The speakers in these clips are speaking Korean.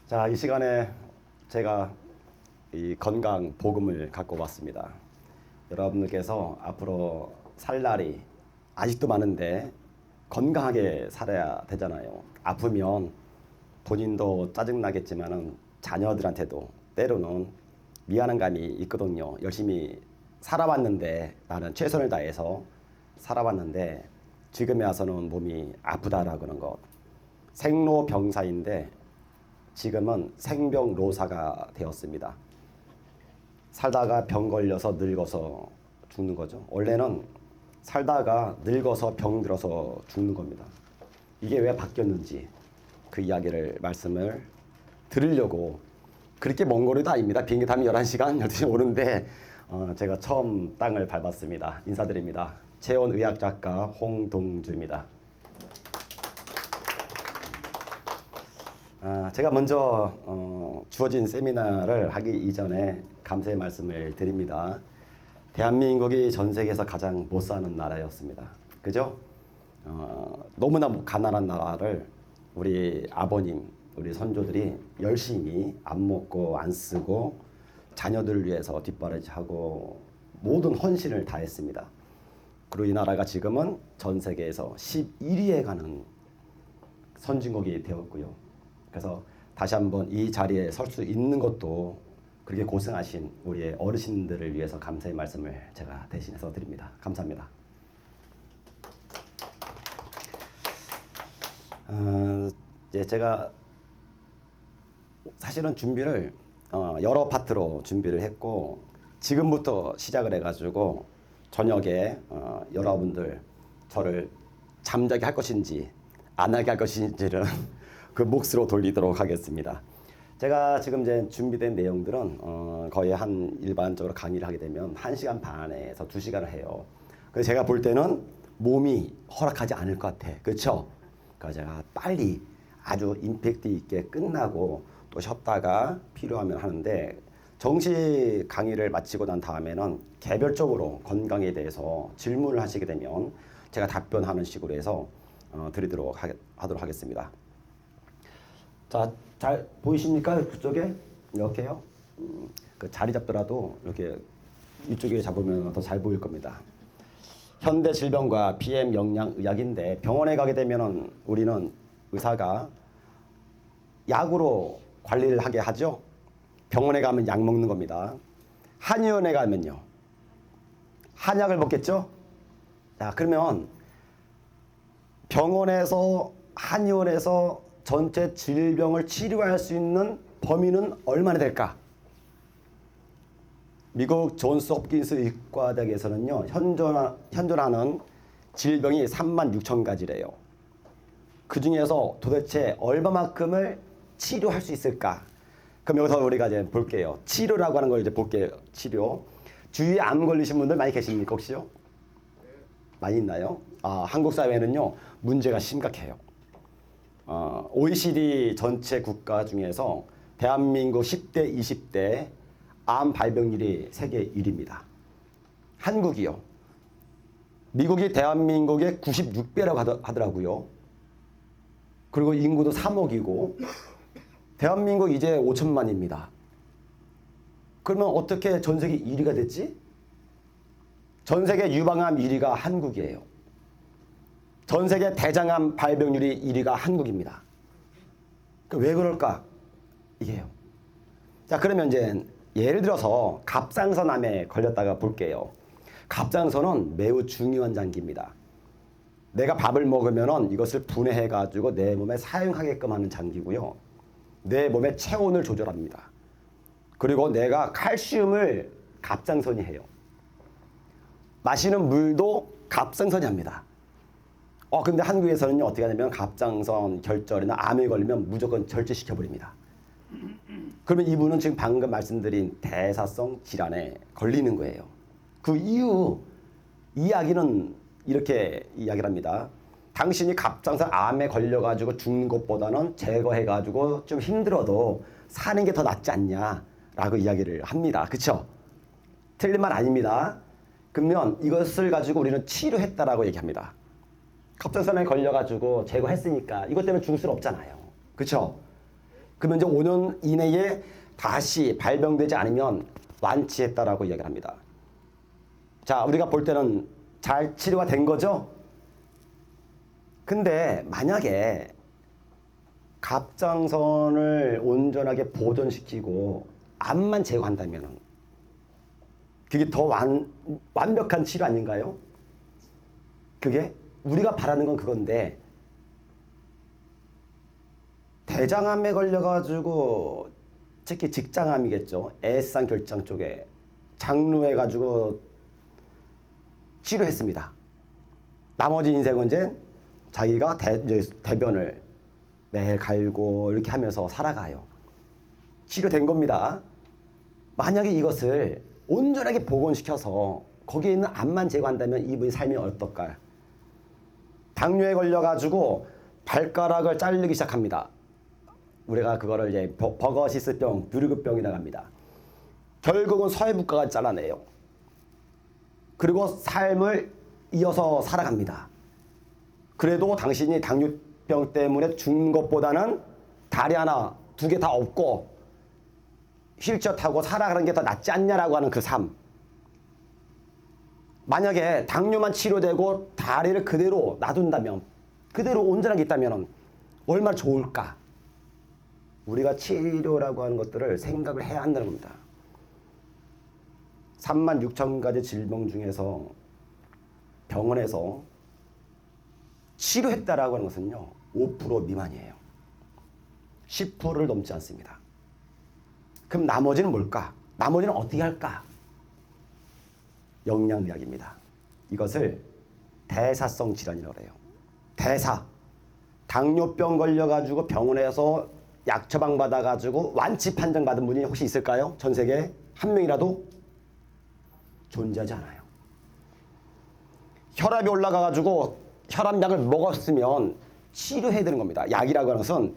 자, 이 시간에 제가 이 건강 복음을 갖고 왔습니다. 여러분들께서 앞으로 살 날이 아직도 많은데 건강하게 살아야 되잖아요. 아프면 본인도 짜증나겠지만은 자녀들한테도 때로는 미안한 감이 있거든요. 열심히 살아왔는데, 나는 최선을 다해서 살아왔는데 지금에 와서는 몸이 아프다라고 하는 것. 생로병사인데 지금은 생병로사가 되었습니다. 살다가 병 걸려서 늙어서 죽는 거죠. 원래는 살다가 늙어서 병 들어서 죽는 겁니다. 이게 왜 바뀌었는지 그 이야기를 말씀을 드리려고. 그렇게 먼 거리도 아닙니다. 비행기 타면 11시간, 12시간 오는데 제가 처음 땅을 밟았습니다. 인사드립니다. 체온의학작가 홍동주입니다. 제가 먼저 주어진 세미나를 하기 이전에 감사의 말씀을 드립니다. 대한민국이 전 세계에서 가장 못 사는 나라였습니다. 그죠? 너무나 가난한 나라를 우리 아버님, 우리 선조들이 열심히 안 먹고 안 쓰고 자녀들을 위해서 뒷바라지하고 모든 헌신을 다했습니다. 그리고 이 나라가 지금은 전 세계에서 11위에 가는 선진국이 되었고요. 그래서 다시 한번 이 자리에 설 수 있는 것도 그렇게 고생하신 우리의 어르신들을 위해서 감사의 말씀을 제가 대신해서 드립니다. 감사합니다. 이제 제가 사실은 준비를 여러 파트로 준비를 했고, 지금부터 시작을 해가지고 저녁에 여러분들 저를 잠자게 할 것인지 안 하게 할 것인지는 그 몫으로 돌리도록 하겠습니다. 제가 지금 이제 준비된 내용들은 거의 한 일반적으로 강의를 하게 되면 1시간 반에서 2시간을 해요. 그래서 제가 볼 때는 몸이 허락하지 않을 것 같아. 그렇죠? 그래서 제가 빨리 아주 임팩트 있게 끝나고 또 쉬었다가 필요하면 하는데, 정식 강의를 마치고 난 다음에는 개별적으로 건강에 대해서 질문을 하시게 되면 제가 답변하는 식으로 해서 드리도록 하도록 하겠습니다. 자, 잘 보이십니까? 그쪽에? 이렇게요? 그 자리 잡더라도 이렇게 이쪽에 잡으면 더 잘 보일 겁니다. 현대 질병과 PM 영양의학인데, 병원에 가게 되면 우리는 의사가 약으로 관리를 하게 하죠. 병원에 가면 약 먹는 겁니다. 한의원에 가면요, 한약을 먹겠죠. 자, 그러면 병원에서 한의원에서 전체 질병을 치료할 수 있는 범위는 얼마나 될까? 미국 존스 홉킨스 의과대학에서는요, 현존하는 질병이 36,000가지래요. 그 중에서 도대체 얼마만큼을 치료할 수 있을까? 그럼 여기서 우리가 이제 볼게요. 치료라고 하는 걸 이제 볼게요. 치료. 주위에 암 걸리신 분들 많이 계십니까, 혹시요? 많이 있나요? 한국 사회는요, 문제가 심각해요. OECD 전체 국가 중에서 대한민국 10대, 20대 암 발병률이 세계 1위입니다. 한국이요. 미국이 대한민국의 96배라고 하더라고요. 그리고 인구도 3억이고 대한민국 이제 5천만입니다. 그러면 어떻게 전 세계 1위가 됐지? 전 세계 유방암 1위가 한국이에요. 전 세계 대장암 발병률이 1위가 한국입니다. 왜 그럴까? 이게요. 자, 그러면 이제 예를 들어서 갑상선암에 걸렸다가 볼게요. 갑상선은 매우 중요한 장기입니다. 내가 밥을 먹으면은 이것을 분해해가지고 내 몸에 사용하게끔 하는 장기고요. 내 몸의 체온을 조절합니다. 그리고 내가 칼슘을 갑상선이 해요. 마시는 물도 갑상선이 합니다. 근데 한국에서는요, 어떻게 하냐면 갑상선 결절이나 암에 걸리면 무조건 절제시켜버립니다. 그러면 이분은 지금 방금 말씀드린 대사성 질환에 걸리는 거예요. 그 이유, 이야기는 이렇게 이야기를 합니다. 당신이 갑상선 암에 걸려가지고 죽는 것보다는 제거해가지고 좀 힘들어도 사는 게 더 낫지 않냐라고 이야기를 합니다. 그쵸? 틀린 말 아닙니다. 그러면 이것을 가지고 우리는 치료했다라고 얘기합니다. 갑상선에 걸려가지고 제거했으니까 이것 때문에 죽을 수는 없잖아요. 그쵸? 그러면 이제 5년 이내에 다시 발병되지 않으면 완치했다라고 이야기를 합니다. 자, 우리가 볼 때는 잘 치료가 된 거죠? 근데 만약에 갑장선을 온전하게 보존시키고 암만 제거한다면 그게 더 완벽한 치료 아닌가요? 그게 우리가 바라는 건 그건데 대장암에 걸려가지고 특히 직장암이겠죠. 애상 결장 쪽에 장루해가지고 치료했습니다. 나머지 인생은 이제 자기가 대변을 매일 갈고 이렇게 하면서 살아가요. 치료된 겁니다. 만약에 이것을 온전하게 복원시켜서 거기에 있는 암만 제거한다면 이분의 삶이 어떨까요? 당뇨에 걸려가지고 발가락을 자르기 시작합니다. 우리가 그거를 이제 버거시스병, 뷰르그병이라고 합니다. 결국은 서해부과가 잘라내요. 그리고 삶을 이어서 살아갑니다. 그래도 당신이 당뇨병 때문에 죽는 것보다는 다리 하나, 두 개 다 없고 휠체어 타고 살아가는 게 더 낫지 않냐라고 하는 그 삶. 만약에 당뇨만 치료되고 다리를 그대로 놔둔다면, 그대로 온전하게 있다면 얼마나 좋을까? 우리가 치료라고 하는 것들을 생각을 해야 한다는 겁니다. 36,000가지 질병 중에서 병원에서 치료했다라고 하는 것은요, 5% 미만이에요. 10%를 넘지 않습니다. 그럼 나머지는 뭘까? 나머지는 어떻게 할까? 영양의학입니다. 이것을 대사성 질환이라고 해요. 대사. 당뇨병 걸려가지고 병원에서 약 처방 받아가지고 완치 판정 받은 분이 혹시 있을까요? 전 세계에 한 명이라도 존재하지 않아요. 혈압이 올라가가지고 혈압약을 먹었으면 치료해야 되는 겁니다. 약이라고 하는 것은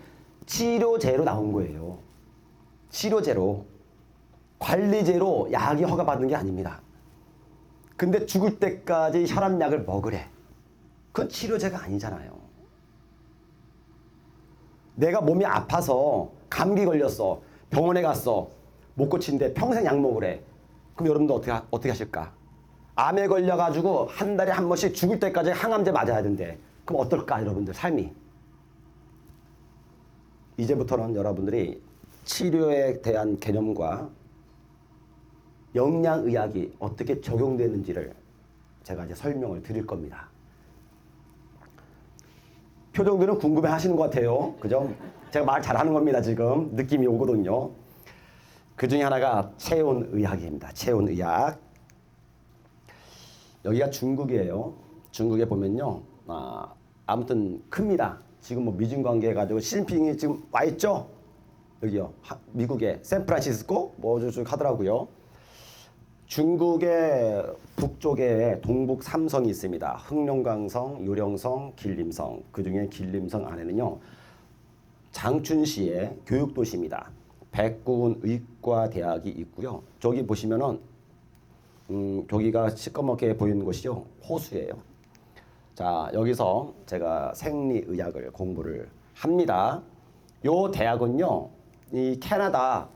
치료제로 나온 거예요. 치료제로. 관리제로 약이 허가받은 게 아닙니다. 근데 죽을 때까지 혈압약을 먹으래. 그건 치료제가 아니잖아요. 내가 몸이 아파서 감기 걸렸어. 병원에 갔어. 못 고친데 평생 약 먹으래. 그럼 여러분들 어떻게 하실까? 암에 걸려가지고 한 달에 한 번씩 죽을 때까지 항암제 맞아야 된대. 그럼 어떨까, 여러분들 삶이? 이제부터는 여러분들이 치료에 대한 개념과 영양의학이 어떻게 적용되는지를 제가 이제 설명을 드릴 겁니다. 표정들은 궁금해 하시는 것 같아요. 그죠? 제가 말 잘하는 겁니다, 지금. 느낌이 오거든요. 그 중에 하나가 체온의학입니다. 체온의학. 여기가 중국이에요. 중국에 보면요. 아무튼 큽니다. 지금 뭐 미중 관계 해가지고 시진핑이 지금 와 있죠? 여기요. 미국의 샌프란시스코? 뭐 저쪽 하더라고요. 중국의 북쪽에 동북 3성이 있습니다. 흑룡강성, 요령성, 길림성. 그중에 길림성 안에는요. 장춘시의 교육도시입니다. 백군 의과대학이 있고요. 저기 보시면은 저기가 시꺼멓게 보이는 곳이요. 호수예요. 자, 여기서 제가 생리의학을 공부를 합니다. 요 대학은요. 이 캐나다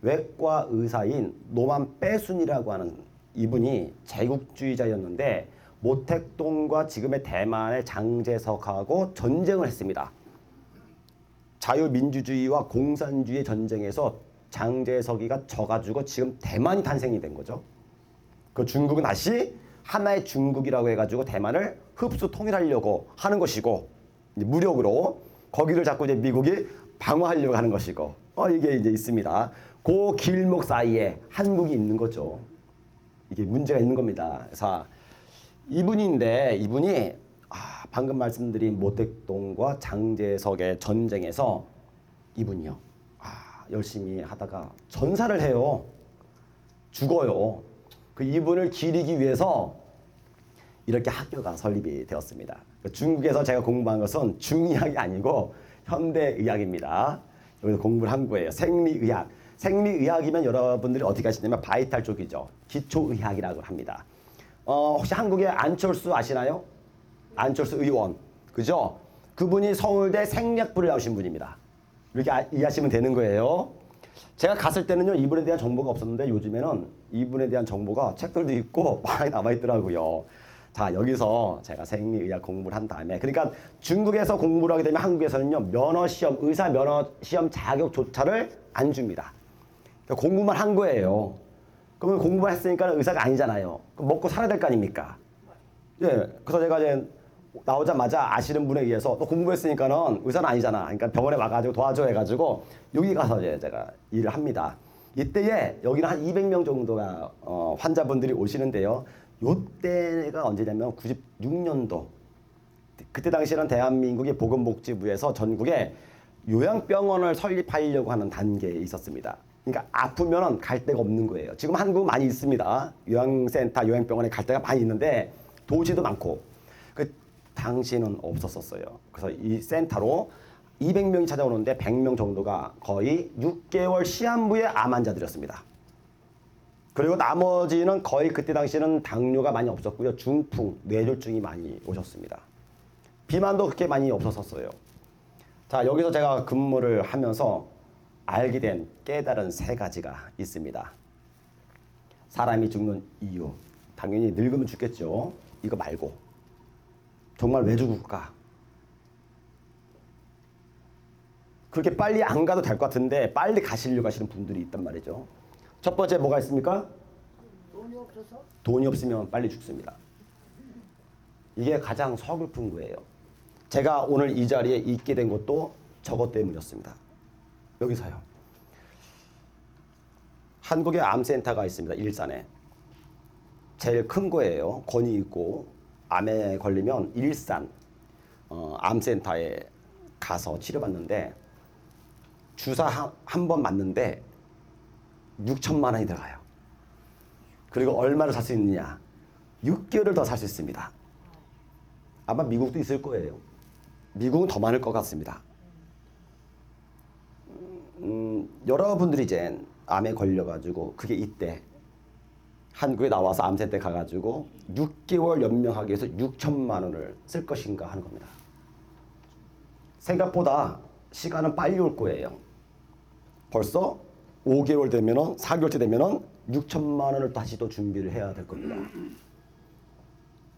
외과 의사인 노만 빼순이라고 하는 이분이 제국주의자였는데 모택동과 지금의 대만의 장제석하고 전쟁을 했습니다. 자유민주주의와 공산주의 전쟁에서 장제석이가 져가지고 지금 대만이 탄생이 된 거죠. 그 중국은 다시 하나의 중국이라고 해가지고 대만을 흡수 통일하려고 하는 것이고 무력으로 거기를 자꾸 이제 미국이 방어하려고 하는 것이고 이게 이제 있습니다. 그 길목 사이에 한국이 있는 거죠. 이게 문제가 있는 겁니다. 그래서 이분인데 이분이 방금 말씀드린 모택동과 장제석의 전쟁에서 이분이요. 열심히 하다가 전사를 해요. 죽어요. 그 이분을 기리기 위해서 이렇게 학교가 설립이 되었습니다. 중국에서 제가 공부한 것은 중의학이 아니고 현대의학입니다. 여기서 공부를 한 거예요. 생리의학. 생리의학이면 여러분들이 어떻게 하시냐면 바이탈 쪽이죠. 기초의학이라고 합니다. 혹시 한국의 안철수 아시나요? 안철수 의원. 그죠? 그분이 서울대 생리학부를 나오신 분입니다. 이렇게 이해하시면 되는 거예요. 제가 갔을 때는요, 이분에 대한 정보가 없었는데 요즘에는 이분에 대한 정보가 책들도 있고 많이 남아있더라고요. 자, 여기서 제가 생리의학 공부를 한 다음에, 그러니까 중국에서 공부를 하게 되면 한국에서는요, 면허시험, 의사 면허시험 자격조차를 안 줍니다. 그러니까 공부만 한 거예요. 그러면 공부만 했으니까 의사가 아니잖아요. 그럼 먹고 살아야 될 거 아닙니까? 예, 그래서 제가 이제 나오자마자 아시는 분에 의해서 또 공부했으니까는 의사는 아니잖아. 그러니까 병원에 와가지고 도와줘 해가지고 여기 가서 이제 제가 일을 합니다. 이때에 여기는 한 200명 정도가 환자분들이 오시는데요. 요때가 언제냐면 96년도. 그때 당시에는 대한민국의 보건복지부에서 전국에 요양병원을 설립하려고 하는 단계에 있었습니다. 그러니까 아프면은 갈 데가 없는 거예요. 지금 한국 많이 있습니다. 요양센터, 요양병원에 갈 데가 많이 있는데 도시도 많고. 그 당시는 없었었어요. 그래서 이 센터로 200명이 찾아오는데 100명 정도가 거의 6개월 시한부의 암 환자들이었습니다. 그리고 나머지는 거의 그때 당시에는 당뇨가 많이 없었고요. 중풍, 뇌졸중이 많이 오셨습니다. 비만도 그렇게 많이 없었었어요. 자, 여기서 제가 근무를 하면서 알게 된 깨달은 3가지가 있습니다. 사람이 죽는 이유. 당연히 늙으면 죽겠죠. 이거 말고. 정말 왜 죽을까? 그렇게 빨리 안 가도 될 것 같은데 빨리 가시려고 하시는 분들이 있단 말이죠. 첫 번째 뭐가 있습니까? 돈이 없어서? 돈이 없으면 빨리 죽습니다. 이게 가장 서글픈 거예요. 제가 오늘 이 자리에 있게 된 것도 저것 때문이었습니다. 여기서요. 한국에 암센터가 있습니다. 일산에. 제일 큰 거예요. 권위 있고 암에 걸리면 일산 암센터에 가서 치료받는데 주사 한 번 맞는데 6천만 원이 들어가요. 그리고 얼마를 살 수 있느냐? 6개월을 더 살 수 있습니다. 아마 미국도 있을 거예요. 미국은 더 많을 것 같습니다. 여러분들이 이제 암에 걸려가지고 그게 이때 한국에 나와서 암센터에 가가지고 6개월 연명하기 위해서 6천만 원을 쓸 것인가 하는 겁니다. 생각보다 시간은 빨리 올 거예요. 벌써 5개월 되면은 4개월째 되면은 6천만 원을 다시 또 준비를 해야 될 겁니다.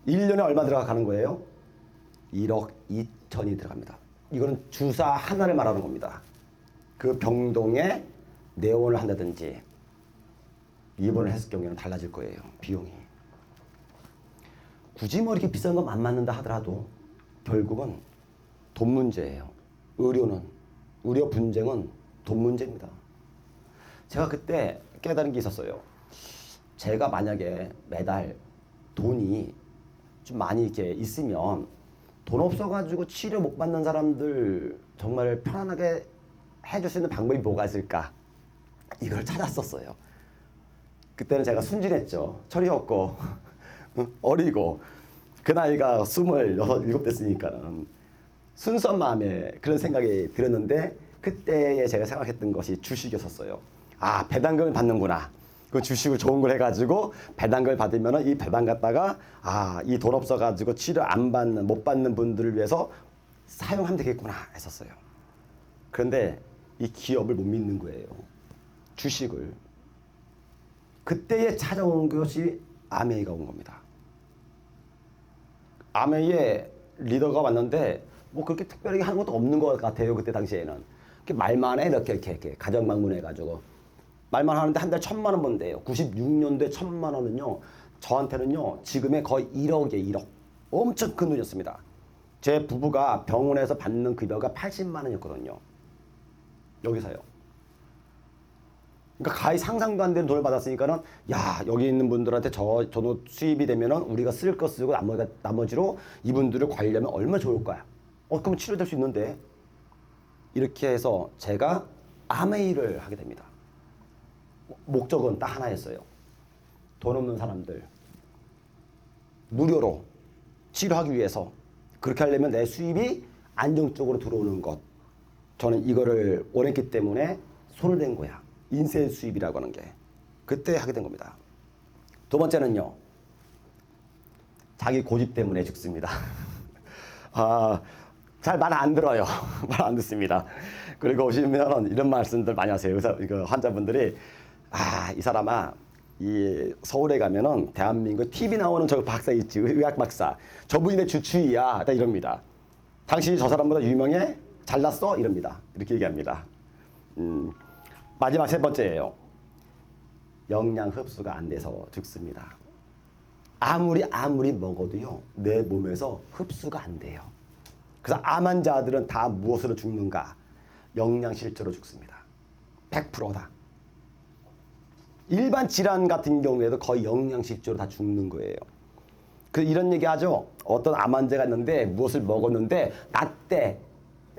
1년에 얼마 들어가는 거예요? 1억 2천이 들어갑니다. 이거는 주사 하나를 말하는 겁니다. 그 병동에 내원을 한다든지 입원을 했을 경우에는 달라질 거예요. 비용이. 굳이 뭐 이렇게 비싼 거 안 맞는다 하더라도 결국은 돈 문제예요. 의료 분쟁은 돈 문제입니다. 제가 그때 깨달은 게 있었어요. 제가 만약에 매달 돈이 좀 많이 이렇게 있으면 돈 없어가지고 치료 못 받는 사람들 정말 편안하게 해줄 수 있는 방법이 뭐가 있을까? 이걸 찾았었어요. 그때는 제가 순진했죠. 철이 없고 어리고 그 나이가 26, 7 됐으니까 순수한 마음에 그런 생각이 들었는데 그때에 제가 생각했던 것이 주식이었었어요. 아, 배당금을 받는구나. 그 주식을 좋은 걸 해가지고 배당금을 받으면 이 배당 갖다가 이 돈 없어가지고 치료 못 받는 분들을 위해서 사용하면 되겠구나 했었어요. 그런데 이 기업을 못 믿는 거예요. 주식을. 그때에 찾아온 것이 아메이가 온 겁니다. 아메이의 리더가 왔는데 뭐 그렇게 특별하게 하는 것도 없는 것 같아요. 그때 당시에는. 말만 해 이렇게 가정 방문해가지고 말만 하는데 한 달 1,000만 원 번대요. 96년도에 1,000만 원은요. 저한테는요. 지금의 거의 1억이에요. 1억. 엄청 큰 돈이었습니다. 제 부부가 병원에서 받는 급여가 80만 원이었거든요. 여기서요. 그러니까 거의 상상도 안 되는 돈을 받았으니까는 야, 여기 있는 분들한테 저도 수입이 되면은 우리가 쓸 거 쓰고 나머지로 이분들을 관리하면 얼마나 좋을 거야. 그럼 치료될 수 있는데. 이렇게 해서 제가 아메이를 하게 됩니다. 목적은 딱 하나였어요. 돈 없는 사람들 무료로 치료하기 위해서 그렇게 하려면 내 수입이 안정적으로 들어오는 것. 저는 이거를 원했기 때문에 손을 댄 거야. 인쇄 수입이라고 하는 게. 그때 하게 된 겁니다. 두 번째는요. 자기 고집 때문에 죽습니다. 잘 말 안 들어요. 말 안 듣습니다. 그리고 오시면 이런 말씀들 많이 하세요. 의사, 이거 환자분들이 이 사람아, 이 서울에 가면은 대한민국 TV 나오는 저 박사 있지, 의학 박사. 저분이 내 주치의야. 딱 이럽니다. 당신이 저 사람보다 유명해? 잘났어? 이럽니다. 이렇게 얘기합니다. 마지막 세 번째예요. 영양 흡수가 안 돼서 죽습니다. 아무리 먹어도요, 내 몸에서 흡수가 안 돼요. 그래서 암 환자들은 다 무엇으로 죽는가? 영양 실조로 죽습니다. 100%다. 일반 질환 같은 경우에도 거의 영양 실조로 다 죽는 거예요. 그 이런 얘기 하죠. 어떤 암 환자가 있는데 무엇을 먹었는데 낫대.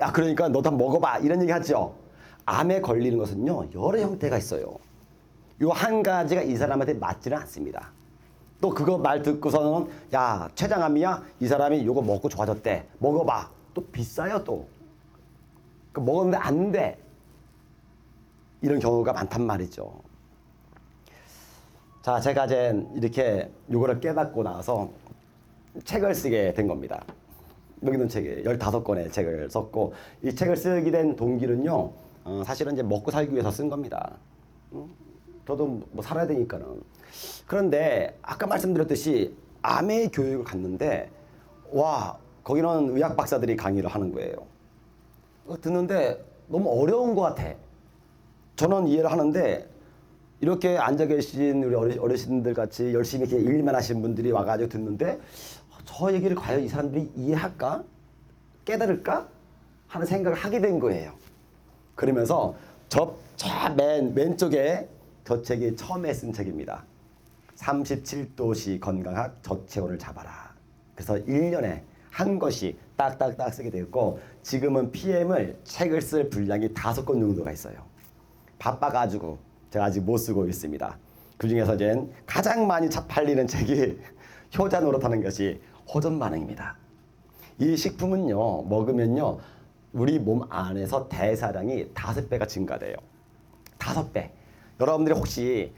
야, 그러니까 너도 한번 먹어봐. 이런 얘기 하죠. 암에 걸리는 것은요, 여러 형태가 있어요. 요 한 가지가 이 사람한테 맞지는 않습니다. 또 그거 말 듣고서는 야, 췌장암이야? 이 사람이 요거 먹고 좋아졌대. 먹어봐. 또 비싸요 또. 그 먹었는데 안 돼. 이런 경우가 많단 말이죠. 자, 제가 이제 이렇게 요거를 깨닫고 나서 책을 쓰게 된 겁니다. 여기 있는 책에 15권의 책을 썼고, 이 책을 쓰게 된 동기는요, 사실은 이제 먹고 살기 위해서 쓴 겁니다. 저도 뭐 살아야 되니까는. 그런데 아까 말씀드렸듯이 암의 교육을 갔는데, 와, 거기는 의학 박사들이 강의를 하는 거예요. 듣는데 너무 어려운 것 같아. 저는 이해를 하는데, 이렇게 앉아 계신 우리 어르신들 같이 열심히 이렇게 일만 하신 분들이 와가지고 듣는데, 저 얘기를 과연 이 사람들이 이해할까? 깨달을까? 하는 생각을 하게 된 거예요. 그러면서 저 맨 왼쪽에 저 책이 처음에 쓴 책입니다. 37도시 건강학 저체온을 잡아라. 그래서 1년에 한 것이 딱딱딱 쓰게 되었고, 지금은 PM을 책을 쓸 분량이 5권 정도가 있어요. 바빠가지고 제가 아직 못 쓰고 있습니다. 그 중에서 이제 가장 많이 팔리는 책이 효자 노릇하는 것이 호전 반응입니다. 이 식품은요, 먹으면요, 우리 몸 안에서 대사량이 5배가 증가돼요. 5배. 여러분들이 혹시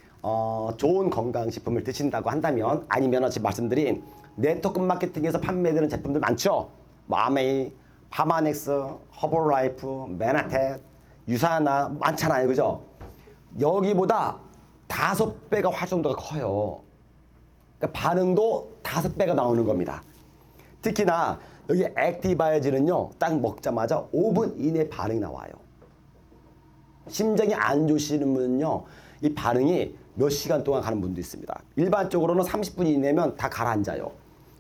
좋은 건강식품을 드신다고 한다면, 아니면 지금 말씀드린 네트워크 마케팅에서 판매되는 제품들 많죠? 뭐 아메이, 파마넥스, 허벌라이프, 메나텍, 유사나 많잖아요. 그죠? 여기보다 5배가 활성도가 커요. 그러니까 반응도 5배가 나오는 겁니다. 특히나 여기 액티바이오진은요, 딱 먹자마자 5분 이내 반응이 나와요. 심장이 안 좋으시는 분은요, 이 반응이 몇 시간 동안 가는 분도 있습니다. 일반적으로는 30분 이내면 다 가라앉아요.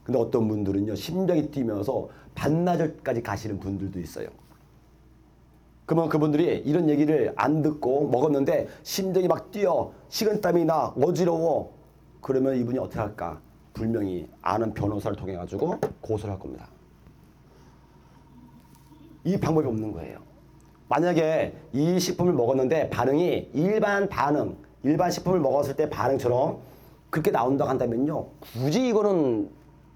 근데 어떤 분들은요, 심장이 뛰면서 반나절까지 가시는 분들도 있어요. 그러면 그분들이 이런 얘기를 안 듣고 먹었는데 심장이 막 뛰어, 식은땀이 나, 어지러워. 그러면 이분이 어떻게 할까? 분명히 아는 변호사를 통해 가지고 고소를 할 겁니다. 이 방법이 없는 거예요. 만약에 이 식품을 먹었는데 반응이 일반 식품을 먹었을 때 반응처럼 그렇게 나온다고 한다면요, 굳이 이거는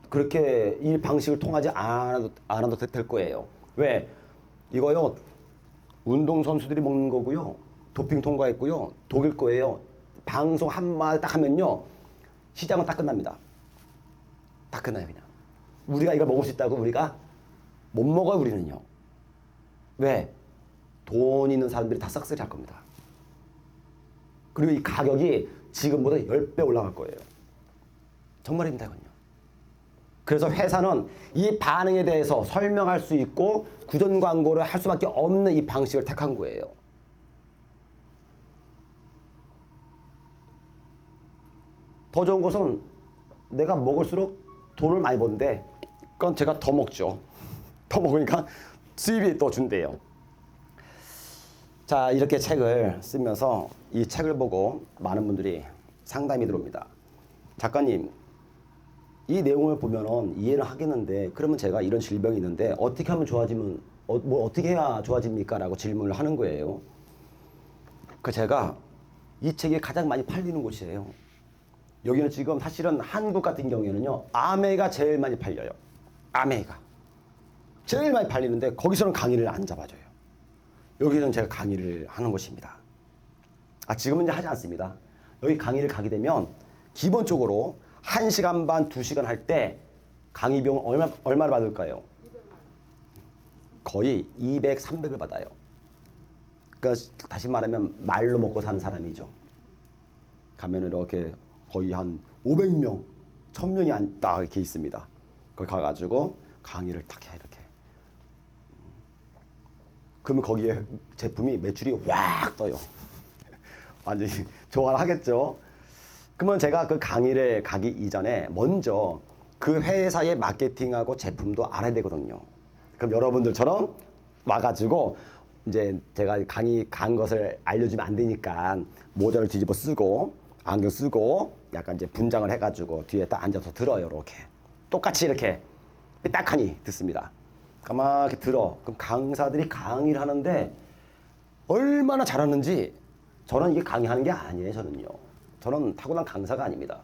그렇게 이 방식을 통하지 않아도 될 거예요. 왜? 이거요, 운동선수들이 먹는 거고요, 도핑 통과했고요, 독일 거예요. 방송 한마디 딱 하면요, 시장은 딱 끝납니다. 딱 끝나요, 그냥. 우리가 이걸 먹을 수 있다고 우리가 못 먹어요, 우리는요. 왜? 돈 있는 사람들이 다 싹쓸이 할 겁니다. 그리고 이 가격이 지금보다 10배 올라갈 거예요. 정말입니다, 이건요. 그래서 회사는 이 반응에 대해서 설명할 수 있고 구전 광고를 할 수밖에 없는 이 방식을 택한 거예요. 더 좋은 것은 내가 먹을수록 돈을 많이 버는데, 그건 제가 더 먹죠. 더 먹으니까 수입이 또 준대요. 자, 이렇게 책을 쓰면서 이 책을 보고 많은 분들이 상담이 들어옵니다. 작가님, 이 내용을 보면은 이해는 하겠는데, 그러면 제가 이런 질병이 있는데 어떻게 하면 좋아지면, 어떻게 해야 좋아집니까? 라고 질문을 하는 거예요. 그 제가 이 책이 가장 많이 팔리는 곳이에요. 여기는 지금 사실은 한국 같은 경우에는요, 아메가 제일 많이 팔려요. 아메가 제일 많이 팔리는데 거기서는 강의를 안 잡아줘요. 여기는 제가 강의를 하는 곳입니다. 지금은 이제 하지 않습니다. 여기 강의를 가게 되면 기본적으로 1시간 반, 2시간 할 때 강의 비용 얼마를 받을까요? 거의 200, 300을 받아요. 그러니까 다시 말하면 말로 먹고 사는 사람이죠. 가면은 이렇게 거의 한 500명, 1000명이 딱 이렇게 있습니다. 거기 가가지고 강의를 딱 해 이렇게. 그러면 거기에 제품이 매출이 확 떠요. 완전히 좋아를 하겠죠. 그러면 제가 그 강의를 가기 이전에 먼저 그 회사의 마케팅하고 제품도 알아야 되거든요. 그럼 여러분들처럼 와가지고 이제 제가 강의 간 것을 알려주면 안 되니까 모자를 뒤집어 쓰고 안경 쓰고 약간 이제 분장을 해가지고 뒤에 딱 앉아서 들어요. 이렇게 똑같이 이렇게 삐딱하니 듣습니다. 가만히 들어. 그럼 강사들이 강의를 하는데 얼마나 잘하는지 저는 이게 강의하는 게 아니에요. 저는 타고난 강사가 아닙니다.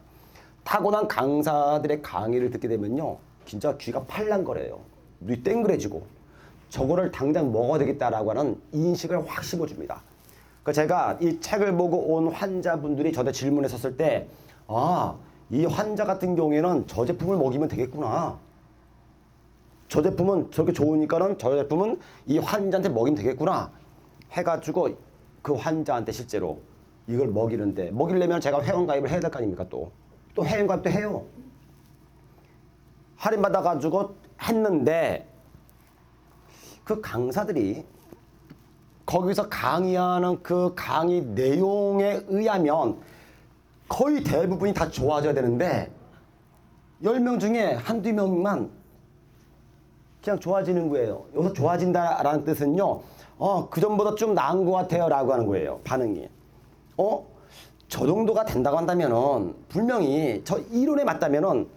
타고난 강사들의 강의를 듣게 되면요, 진짜 귀가 팔랑거려요. 눈이 땡그레지고 저거를 당장 먹어야 되겠다라고 하는 인식을 확 심어줍니다. 그러니까 제가 이 책을 보고 온 환자분들이 저한테 질문했었을 때, 아, 이 환자 같은 경우에는 저 제품을 먹이면 되겠구나. 저 제품은 저렇게 좋으니까는 저 제품은 이 환자한테 먹이면 되겠구나. 해가지고 그 환자한테 실제로 이걸 먹이는데, 먹이려면 제가 회원가입을 해야 될 거 아닙니까? 또 회원가입도 해요. 할인받아가지고 했는데, 그 강사들이 거기서 강의하는 그 강의 내용에 의하면 거의 대부분이 다 좋아져야 되는데 10명 중에 한두 명만 그냥 좋아지는 거예요. 여기서 좋아진다라는 뜻은요, 그 전보다 좀 나은 것 같아요 라고 하는 거예요. 반응이. 저 정도가 된다고 한다면은 분명히 저 이론에 맞다면은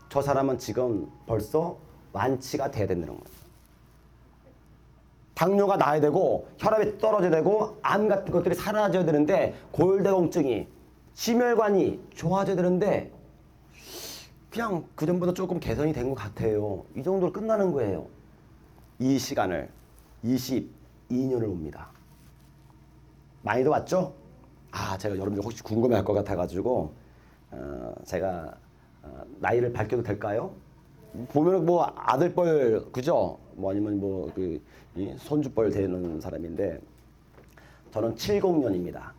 저 사람은 지금 벌써 완치가 돼야 된다는 거예요. 당뇨가 나야 되고 혈압이 떨어져야 되고 암 같은 것들이 사라져야 되는데 골다공증이 심혈관이 좋아져야 되는데 그냥 그전보다 조금 개선이 된 것 같아요. 이 정도로 끝나는 거예요. 이 시간을 22년을 옵니다. 많이도 왔죠? 제가 여러분들 혹시 궁금해할 것 같아가지고 제가 나이를 밝혀도 될까요? 보면 뭐 아들뻘 그죠? 뭐 아니면 뭐 그 손주뻘 되는 사람인데 저는 70년입니다.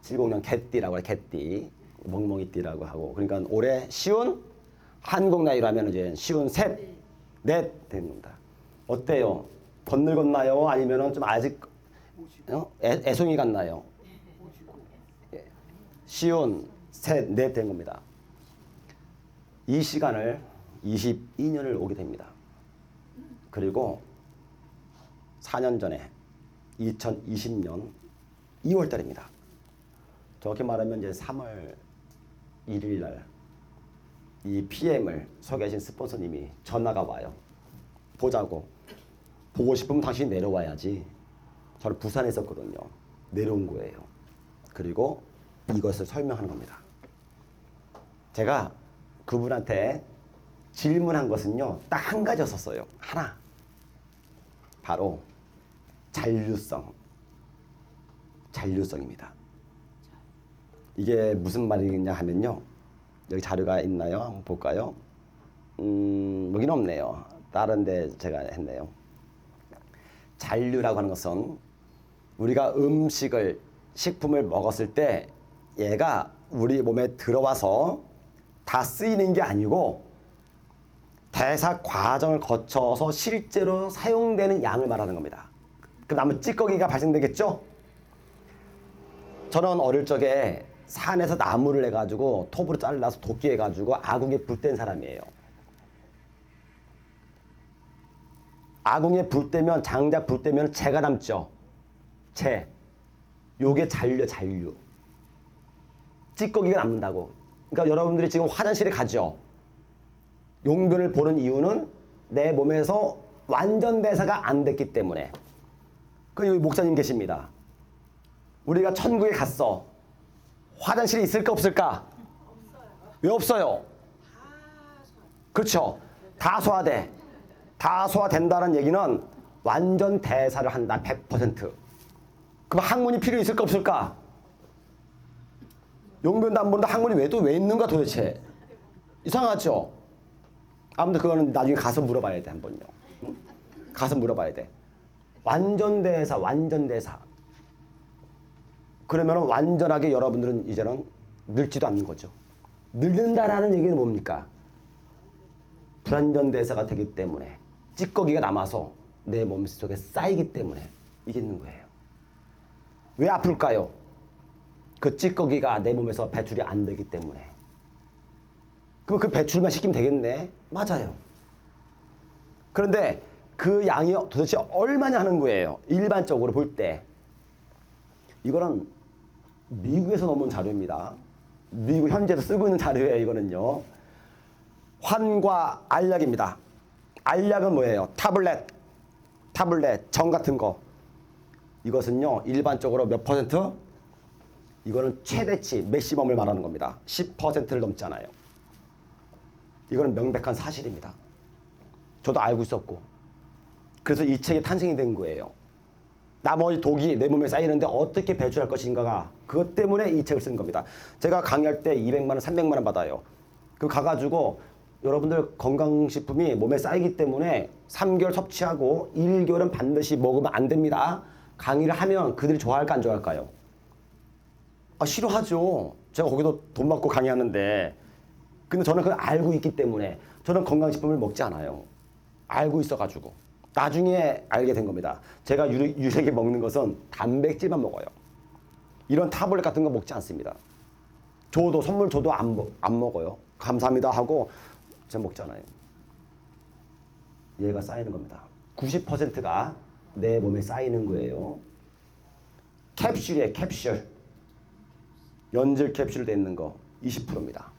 70년 개띠라고 해요. 개띠, 멍멍이띠라고 하고 그러니까 올해 쉬운 한국 나이로 하면 이제 쉬운 넷 됩니다. 어때요? 건늙었나요? 아니면은 좀 아직 애송이 같나요? 쉬운 넷 된 겁니다. 이 시간을 22년을 오게 됩니다. 그리고 4년 전에 2020년 2월 달입니다. 정확히 말하면 이제 3월 1일 날 이 PM을 소개하신 스폰서님이 전화가 와요. 보자고. 보고 싶으면 당신이 내려와야지. 저는 부산에 있었거든요. 내려온 거예요. 그리고 이것을 설명하는 겁니다. 제가 그분한테 질문한 것은요, 딱 한 가지였었어요. 하나. 바로 잔류성입니다. 이게 무슨 말이냐 하면요, 여기 자료가 있나요? 한번 볼까요? 여기는 없네요. 다른 데 제가 했네요. 잔류라고 하는 것은 우리가 식품을 먹었을 때 얘가 우리 몸에 들어와서 다 쓰이는 게 아니고 대사 과정을 거쳐서 실제로 사용되는 양을 말하는 겁니다. 그럼 남은 찌꺼기가 발생되겠죠? 저는 어릴 적에 산에서 나무를 해가지고 톱으로 잘라서 도끼 해가지고 아궁이에 불 뗀 사람이에요. 아궁이에 불 떼면, 장작 불 떼면 재가 남죠? 재. 요게 잔류. 찌꺼기가 남는다고. 그러니까 여러분들이 지금 화장실에 가죠? 용변을 보는 이유는 내 몸에서 완전 대사가 안 됐기 때문에. 여기 목사님 계십니다. 우리가 천국에 갔어. 화장실이 있을까 없을까? 없어요. 왜 없어요? 그렇죠. 다 소화돼. 다 소화된다는 얘기는 완전 대사를 한다. 100%. 그럼 항문이 필요 있을까 없을까? 용변도 안 보는데 항문이 왜 있는가 도대체? 이상하죠? 아무튼 그거는 나중에 가서 물어봐야 돼, 한번요. 가서 물어봐야 돼. 완전대사. 그러면 완전하게 여러분들은 이제는 늙지도 않는 거죠. 늙는다라는 얘기는 뭡니까? 불완전대사가 되기 때문에 찌꺼기가 남아서 내 몸속에 쌓이기 때문에 이게 있는 거예요. 왜 아플까요? 그 찌꺼기가 내 몸에서 배출이 안 되기 때문에. 그럼 그 배출만 시키면 되겠네? 맞아요. 그런데 그 양이 도대체 얼마냐 하는 거예요. 일반적으로 볼 때. 이거는 미국에서 넘은 자료입니다. 미국 현지에서 쓰고 있는 자료예요. 이거는요. 환과 알약입니다. 알약은 뭐예요? 타블렛, 정 같은 거. 이것은요. 일반적으로 몇 퍼센트? 이거는 최대치, 맥시멈을 말하는 겁니다. 10%를 넘잖아요. 이거는 명백한 사실입니다. 저도 알고 있었고. 그래서 이 책이 탄생이 된 거예요. 나머지 독이 내 몸에 쌓이는데 어떻게 배출할 것인가가 그것 때문에 이 책을 쓴 겁니다. 제가 강의할 때 200만 원, 300만 원 받아요. 그 가가지고 여러분들 건강식품이 몸에 쌓이기 때문에 3개월 섭취하고 1개월은 반드시 먹으면 안 됩니다. 강의를 하면 그들이 좋아할까 안 좋아할까요? 아, 싫어하죠. 제가 거기도 돈 받고 강의하는데. 근데 저는 그걸 알고 있기 때문에 저는 건강식품을 먹지 않아요. 알고 있어가지고. 나중에 알게 된 겁니다. 제가 유색이 먹는 것은 단백질만 먹어요. 이런 타블렛 같은 거 먹지 않습니다. 줘도 선물 줘도 안 먹어요. 감사합니다 하고 제가 먹잖아요. 얘가 쌓이는 겁니다. 90%가 내 몸에 쌓이는 거예요. 캡슐이에요. 캡슐. 연질 캡슐 돼 있는 거 20%입니다.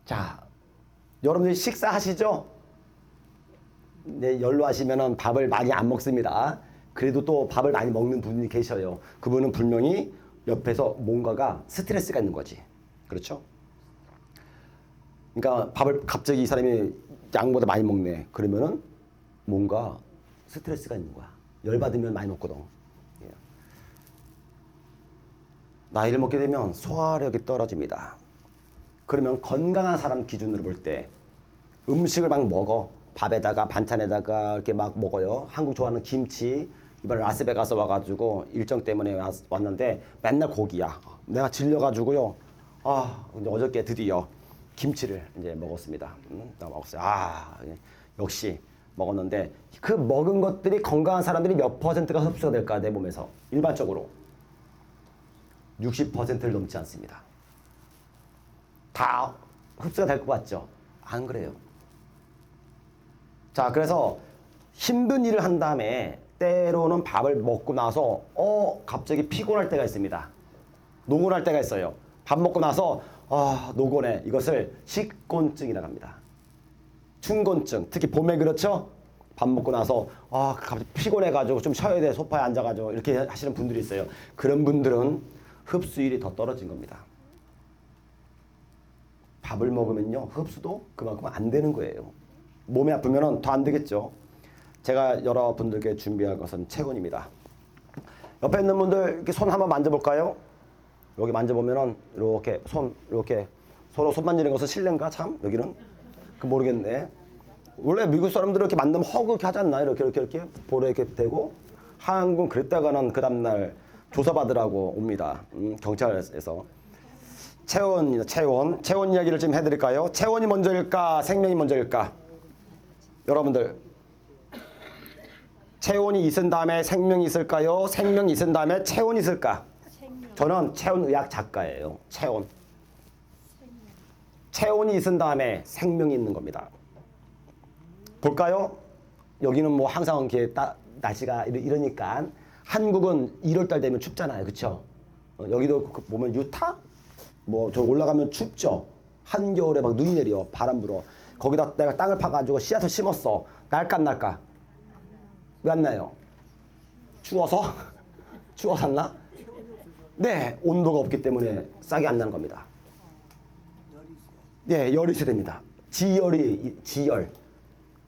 자, 여러분들이 식사하시죠? 네, 연로하시면은 밥을 많이 안 먹습니다. 그래도 또 밥을 많이 먹는 분이 계셔요. 그분은 분명히 옆에서 뭔가가 스트레스가 있는 거지. 그렇죠? 그러니까 밥을 갑자기 이 사람이 양보다 많이 먹네. 그러면은 뭔가 스트레스가 있는 거야. 열받으면 많이 먹거든. 예. 나이를 먹게 되면 소화력이 떨어집니다. 그러면 건강한 사람 기준으로 볼 때 음식을 막 먹어. 밥에다가 반찬에다가 이렇게 막 먹어요. 한국 좋아하는 김치. 이번에 라스베가스 와가지고 일정 때문에 왔는데 맨날 고기야. 내가 질려가지고요. 아, 근데 어저께 드디어 김치를 이제 먹었습니다. 내가 먹었어요. 아, 역시 먹었는데 그 먹은 것들이 건강한 사람들이 몇 퍼센트가 흡수가 될까 내 몸에서 일반적으로 60%를 넘지 않습니다. 다 흡수가 될 것 같죠? 안 그래요. 자, 그래서 힘든 일을 한 다음에 때로는 밥을 먹고 나서 갑자기 피곤할 때가 있습니다. 노곤할 때가 있어요. 밥 먹고 나서 노곤해. 이것을 식곤증이라고 합니다. 춘곤증. 특히 봄에 그렇죠? 밥 먹고 나서 갑자기 피곤해가지고 좀 쉬어야 돼. 소파에 앉아가지고 이렇게 하시는 분들이 있어요. 그런 분들은 흡수율이 더 떨어진 겁니다. 밥을 먹으면요. 흡수도 그만큼 안 되는 거예요. 몸이 아프면 더 안 되겠죠. 제가 여러분들께 준비한 것은 체온입니다. 옆에 있는 분들 이렇게 손 한번 만져볼까요? 여기 만져보면은 이렇게 이렇게 서로 손 만지는 것은 실례인가 참? 여기는 모르겠네. 원래 미국 사람들은 이렇게 만나면 허그 이렇게 하지 않나요? 이렇게 볼에 이렇게 대고. 한국은 그랬다가는 그 다음날 조사받으라고 옵니다. 경찰에서. 체온입니다. 체온 이야기를 좀 해드릴까요? 체온이 먼저일까? 생명이 먼저일까? 여러분들 체온이 있은 다음에 생명이 있을까요? 생명이 있은 다음에 체온이 있을까? 저는 체온의학 작가예요. 체온이 있은 다음에 생명이 있는 겁니다. 볼까요? 여기는 뭐 항상 이렇게 날씨가 이러니까 한국은 1월달 되면 춥잖아요. 그쵸? 여기도 보면 유타? 뭐 저 올라가면 춥죠? 한겨울에 막 눈이 내려. 바람 불어. 거기다 내가 땅을 파가지고 씨앗을 심었어. 날까 안 날까? 왜 안 나요? 추워서? 추워서 안 나? 네, 온도가 없기 때문에 싹이 안 나는 겁니다. 네, 열이 있어야 됩니다. 지열.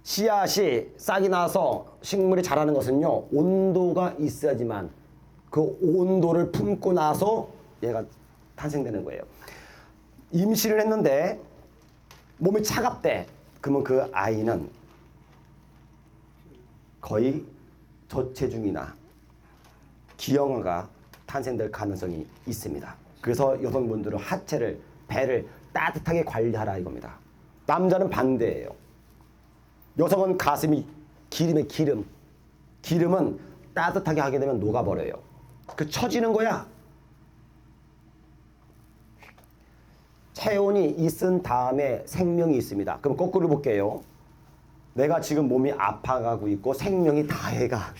씨앗이 싹이 나서 식물이 자라는 것은요, 온도가 있어야지만 그 온도를 품고 나서 얘가 탄생되는 거예요. 임신을 했는데 몸이 차갑대. 그러면 그 아이는 거의 저체중이나 기형아가 탄생될 가능성이 있습니다. 그래서 여성분들은 하체를, 배를 따뜻하게 관리하라 이겁니다. 남자는 반대예요. 여성은 가슴이 기름의 기름. 기름은 따뜻하게 하게 되면 녹아버려요. 그 처지는 거야. 체온이 있은 다음에 생명이 있습니다. 그럼 거꾸로 볼게요. 내가 지금 몸이 아파가고 있고 생명이 다해가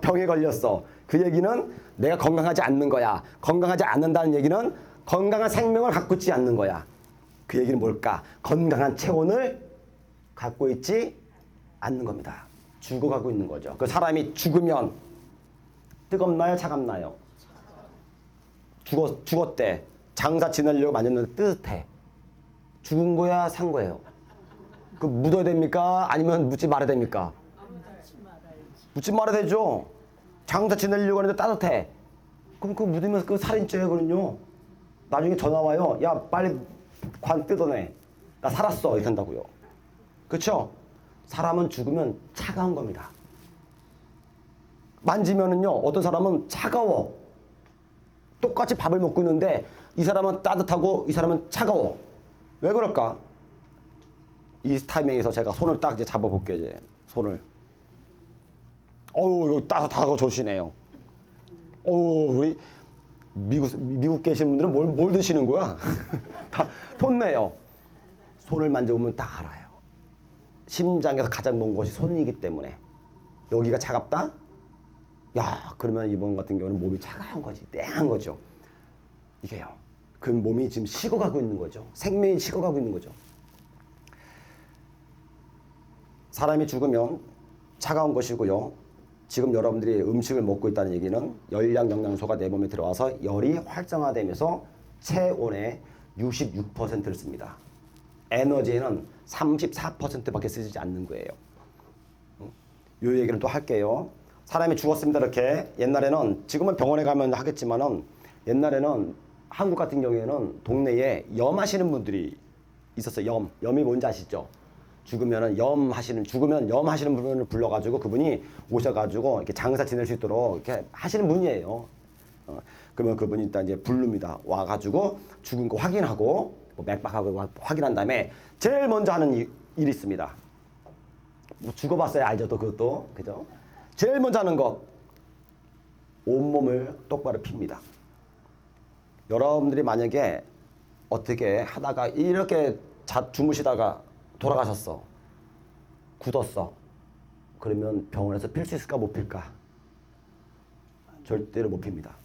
병에 걸렸어. 그 얘기는 내가 건강하지 않는 거야. 건강하지 않는다는 얘기는 건강한 생명을 갖고 있지 않는 거야. 그 얘기는 뭘까? 건강한 체온을 갖고 있지 않는 겁니다. 죽어가고 있는 거죠. 그 사람이 죽으면 뜨겁나요? 차갑나요? 죽었대. 장사 지내려고 만졌는데 뜨뜻해. 죽은 거야? 산 거예요? 그 묻어야 됩니까? 아니면 묻지 말아야 됩니까? 묻지 말아야 되죠. 장사 지내려고 하는데 따뜻해. 그럼 그 묻으면 그 살인죄거든요. 나중에 전화 와요. 야 빨리 관 뜯어내. 나 살았어. 이렇게 한다고요. 그렇죠? 사람은 죽으면 차가운 겁니다. 만지면은요, 어떤 사람은 차가워. 똑같이 밥을 먹고 있는데 이 사람은 따뜻하고 이 사람은 차가워. 왜 그럴까? 이 타이밍에서 제가 손을 딱 이제 잡아볼게요. 이제 손을. 어우, 이거 따뜻하고 좋으시네요. 어우, 우리 미국 계신 분들은 뭘 드시는 거야? 다 손내요. 손을 만져보면 딱 알아요. 심장에서 가장 먼 곳이 손이기 때문에. 여기가 차갑다? 야, 그러면 이번 같은 경우는 몸이 차가운 거지. 땡한 거죠. 이게요. 그 몸이 지금 식어가고 있는 거죠. 생명이 식어가고 있는 거죠. 사람이 죽으면 차가운 것이고요. 지금 여러분들이 음식을 먹고 있다는 얘기는 열량 영양소가 내 몸에 들어와서 열이 활성화되면서 체온의 66%를 씁니다. 에너지에는 34%밖에 쓰지 않는 거예요. 이 얘기를 또 할게요. 사람이 죽었습니다. 이렇게 옛날에는, 지금은 병원에 가면 하겠지만은 옛날에는 한국 같은 경우에는 동네에 염하시는 분들이 있었어요. 염이 뭔지 아시죠? 죽으면 염 하시는 분을 불러가지고 그분이 오셔가지고 이렇게 장사 지낼 수 있도록 이렇게 하시는 분이에요. 그러면 그분이 일단 이제 부릅니다. 와가지고 죽은 거 확인하고 뭐 맥박하고 확인한 다음에 제일 먼저 하는 일이 있습니다. 뭐 죽어봤어야 알죠, 또 그것도. 그죠? 제일 먼저 하는 거, 온몸을 똑바로 핍니다. 여러분들이 만약에 어떻게 하다가 이렇게 주무시다가 돌아가셨어. 굳었어. 그러면 병원에서 필 수 있을까, 못 필까? 절대로 못 핍니다.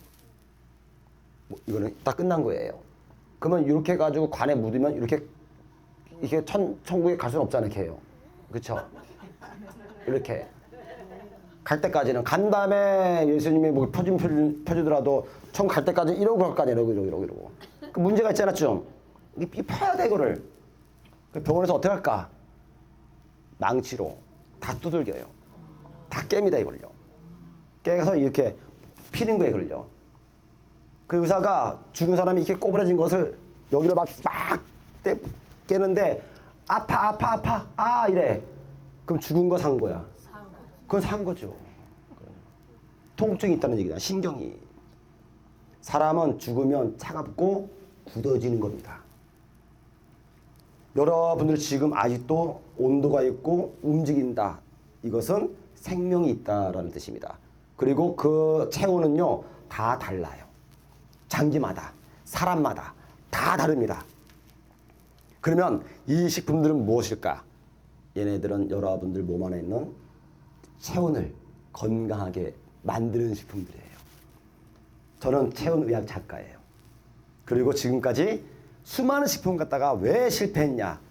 뭐 이거는 딱 끝난 거예요. 그러면 이렇게 해가지고 관에 묻으면 이렇게 천국에 갈 수는 없잖아요, 걔요. 그쵸? 이렇게. 갈 때까지는 간 다음에 예수님이 뭐 펴주더라도 천국 갈 때까지 이러고 갈 거 아니야, 이러고. 그 문제가 있잖아, 좀. 이 펴야 돼, 이거를. 병원에서 어떻게 할까? 망치로 다 두들겨요. 다 깹니다, 이걸요. 깨서 이렇게 피는 거예요, 이걸요. 그 의사가 죽은 사람이 이렇게 꼬부라진 것을 여기를 막 깨는데 아파 이래. 그럼 죽은 거 산 거야. 그건 산 거죠. 통증이 있다는 얘기다. 신경이. 사람은 죽으면 차갑고 굳어지는 겁니다. 여러분들 지금 아직도 온도가 있고 움직인다. 이것은 생명이 있다라는 뜻입니다. 그리고 그 체온은요, 다 달라요. 장기마다, 사람마다 다 다릅니다. 그러면 이 식품들은 무엇일까? 얘네들은 여러분들 몸 안에 있는 체온을 건강하게 만드는 식품들이에요. 저는 체온의학 작가예요. 그리고 지금까지 수많은 식품 갖다가 왜 실패했냐?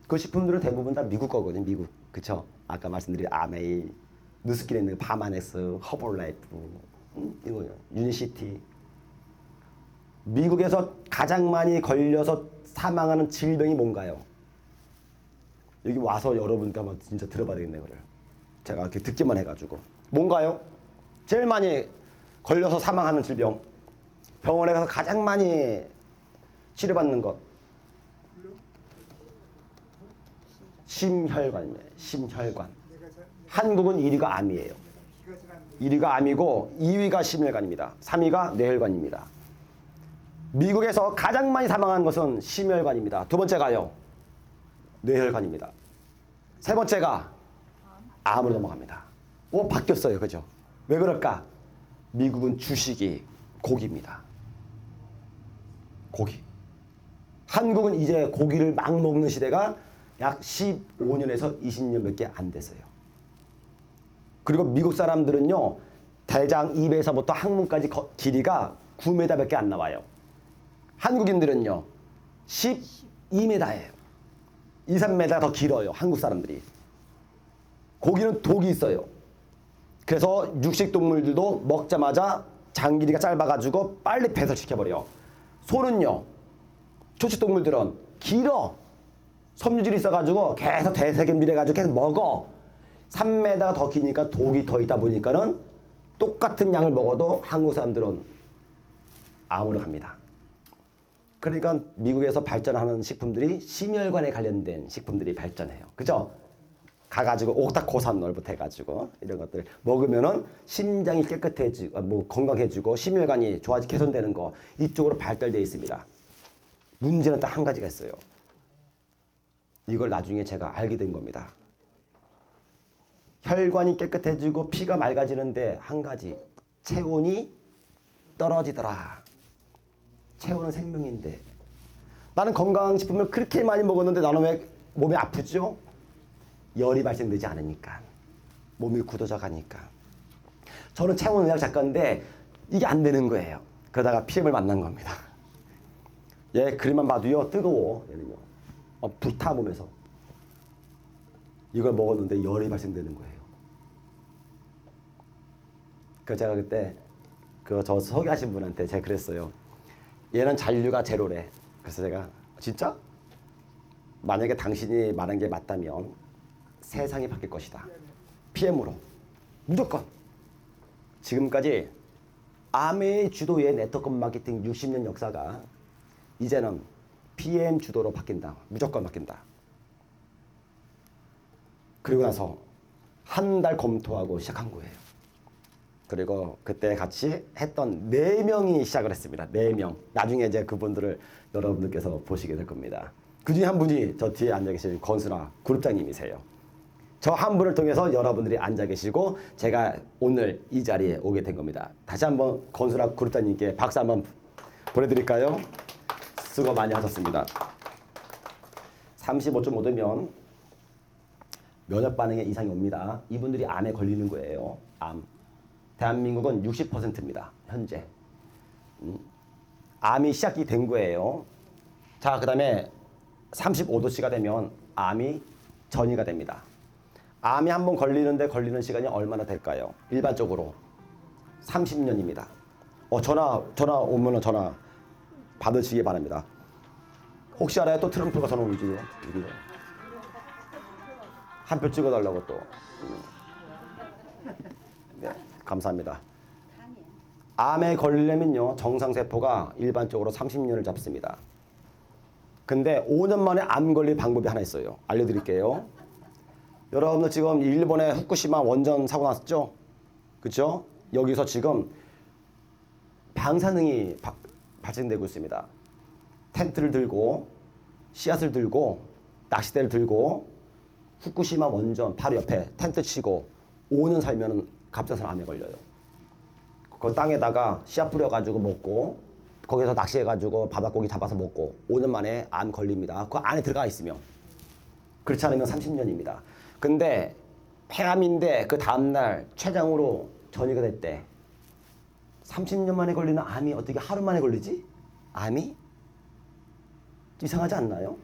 그 식품들은 대부분 다 미국 거거든요. 미국. 그쵸? 아까 말씀드린 아메이, 누스킬에 있는 바마넥스, 허벌라이프, 이거요. 유니시티. 미국에서 가장 많이 걸려서 사망하는 질병이 뭔가요? 여기 와서 여러분께 한번 진짜 들어봐야 되겠네요, 그걸. 제가 이렇게 듣기만 해가지고. 뭔가요? 제일 많이 걸려서 사망하는 질병. 병원에 가서 가장 많이 치료받는 것. 심혈관입니다. 심혈관. 한국은 1위가 암이에요. 1위가 암이고 2위가 심혈관입니다. 3위가 뇌혈관입니다. 미국에서 가장 많이 사망한 것은 심혈관입니다. 두 번째가요. 뇌혈관입니다. 세 번째가 암으로 넘어갑니다. 바뀌었어요. 그죠? 왜 그럴까? 미국은 주식이 고기입니다. 고기. 한국은 이제 고기를 막 먹는 시대가 약 15년에서 20년밖에 안 됐어요. 그리고 미국 사람들은요. 대장 입에서부터 항문까지 길이가 9m밖에 안 나와요. 한국인들은요. 12m예요. 2, 3m 더 길어요. 한국 사람들이. 고기는 독이 있어요. 그래서 육식동물들도 먹자마자 장 길이가 짧아가지고 빨리 배설시켜버려. 소는요. 초식동물들은 길어. 섬유질이 있어가지고 계속 대세균질 해가지고 계속 먹어. 3m가 더 기니까 독이 더 있다 보니까는 똑같은 양을 먹어도 한국 사람들은 암으로 갑니다. 그러니까 미국에서 발전하는 식품들이 심혈관에 관련된 식품들이 발전해요. 그죠? 가가지고 옥타코산놀부터 해가지고 이런 것들 먹으면은 심장이 깨끗해지고 건강해지고 심혈관이 개선되는 거 이쪽으로 발달되어 있습니다. 문제는 딱 한 가지가 있어요. 이걸 나중에 제가 알게 된 겁니다. 혈관이 깨끗해지고 피가 맑아지는데 한 가지 체온이 떨어지더라. 체온은 생명인데 나는 건강식품을 그렇게 많이 먹었는데 나는 왜 몸이 아프죠? 열이 발생되지 않으니까. 몸이 굳어져 가니까. 저는 체온의학 작가인데 이게 안 되는 거예요. 그러다가 PM을 만난 겁니다. 얘 그림만 봐도요 뜨거워. 얘는요. 불타 몸에서. 이걸 먹었는데 열이 발생되는 거예요. 그래서 제가 그때 저 소개하신 분한테 제가 그랬어요. 얘는 잔류가 제로래. 그래서 제가 진짜? 만약에 당신이 말한 게 맞다면 세상이 바뀔 것이다. PM으로. 무조건. 지금까지 암의 주도의 네트워크 마케팅 60년 역사가 이제는 PM 주도로 바뀐다. 무조건 바뀐다. 그리고 나서 한 달 검토하고 시작한 거예요. 그리고 그때 같이 했던 4명이 시작을 했습니다. 4명. 나중에 이제 그분들을 여러분들께서 보시게 될 겁니다. 그 중에 한 분이 저 뒤에 앉아 계신 권순아 그룹장님이세요. 저 한 분을 통해서 여러분들이 앉아 계시고 제가 오늘 이 자리에 오게 된 겁니다. 다시 한번 권순아 그룹장님께 박수 한번 보내드릴까요? 수고 많이 하셨습니다. 35.5도면 면역 반응에 이상이 옵니다. 이분들이 암에 걸리는 거예요. 암. 대한민국은 60%입니다. 현재. 암이 시작이 된 거예요. 자, 그 다음에 35도씨가 되면 암이 전이가 됩니다. 암이 한번 걸리는데 걸리는 시간이 얼마나 될까요? 일반적으로 30년입니다. 전화 오면은 전화 받으시기 바랍니다. 혹시 알아요? 또 트럼프가 전화 오지요? 한 표 찍어달라고 또. 네, 감사합니다. 암에 걸리려면요, 정상세포가 일반적으로 30년을 잡습니다. 근데 5년 만에 암 걸릴 방법이 하나 있어요. 알려드릴게요. 여러분들 지금 일본의 후쿠시마 원전 사고 났었죠? 그쵸? 여기서 지금 방사능이 발생되고 있습니다. 텐트를 들고, 씨앗을 들고, 낚싯대를 들고, 후쿠시마 원전 바로 옆에 텐트 치고 5년 살면은 갑작스런 암에 걸려요. 그 땅에다가 씨앗 뿌려가지고 먹고, 거기서 낚시해가지고 바닷고기 잡아서 먹고 5년 만에 암 걸립니다. 그 안에 들어가 있으면. 그렇지 않으면 30년입니다. 근데 폐암인데 그 다음날 췌장으로 전이가 됐대. 30년 만에 걸리는 암이 어떻게 하루 만에 걸리지? 암이? 이상하지 않나요?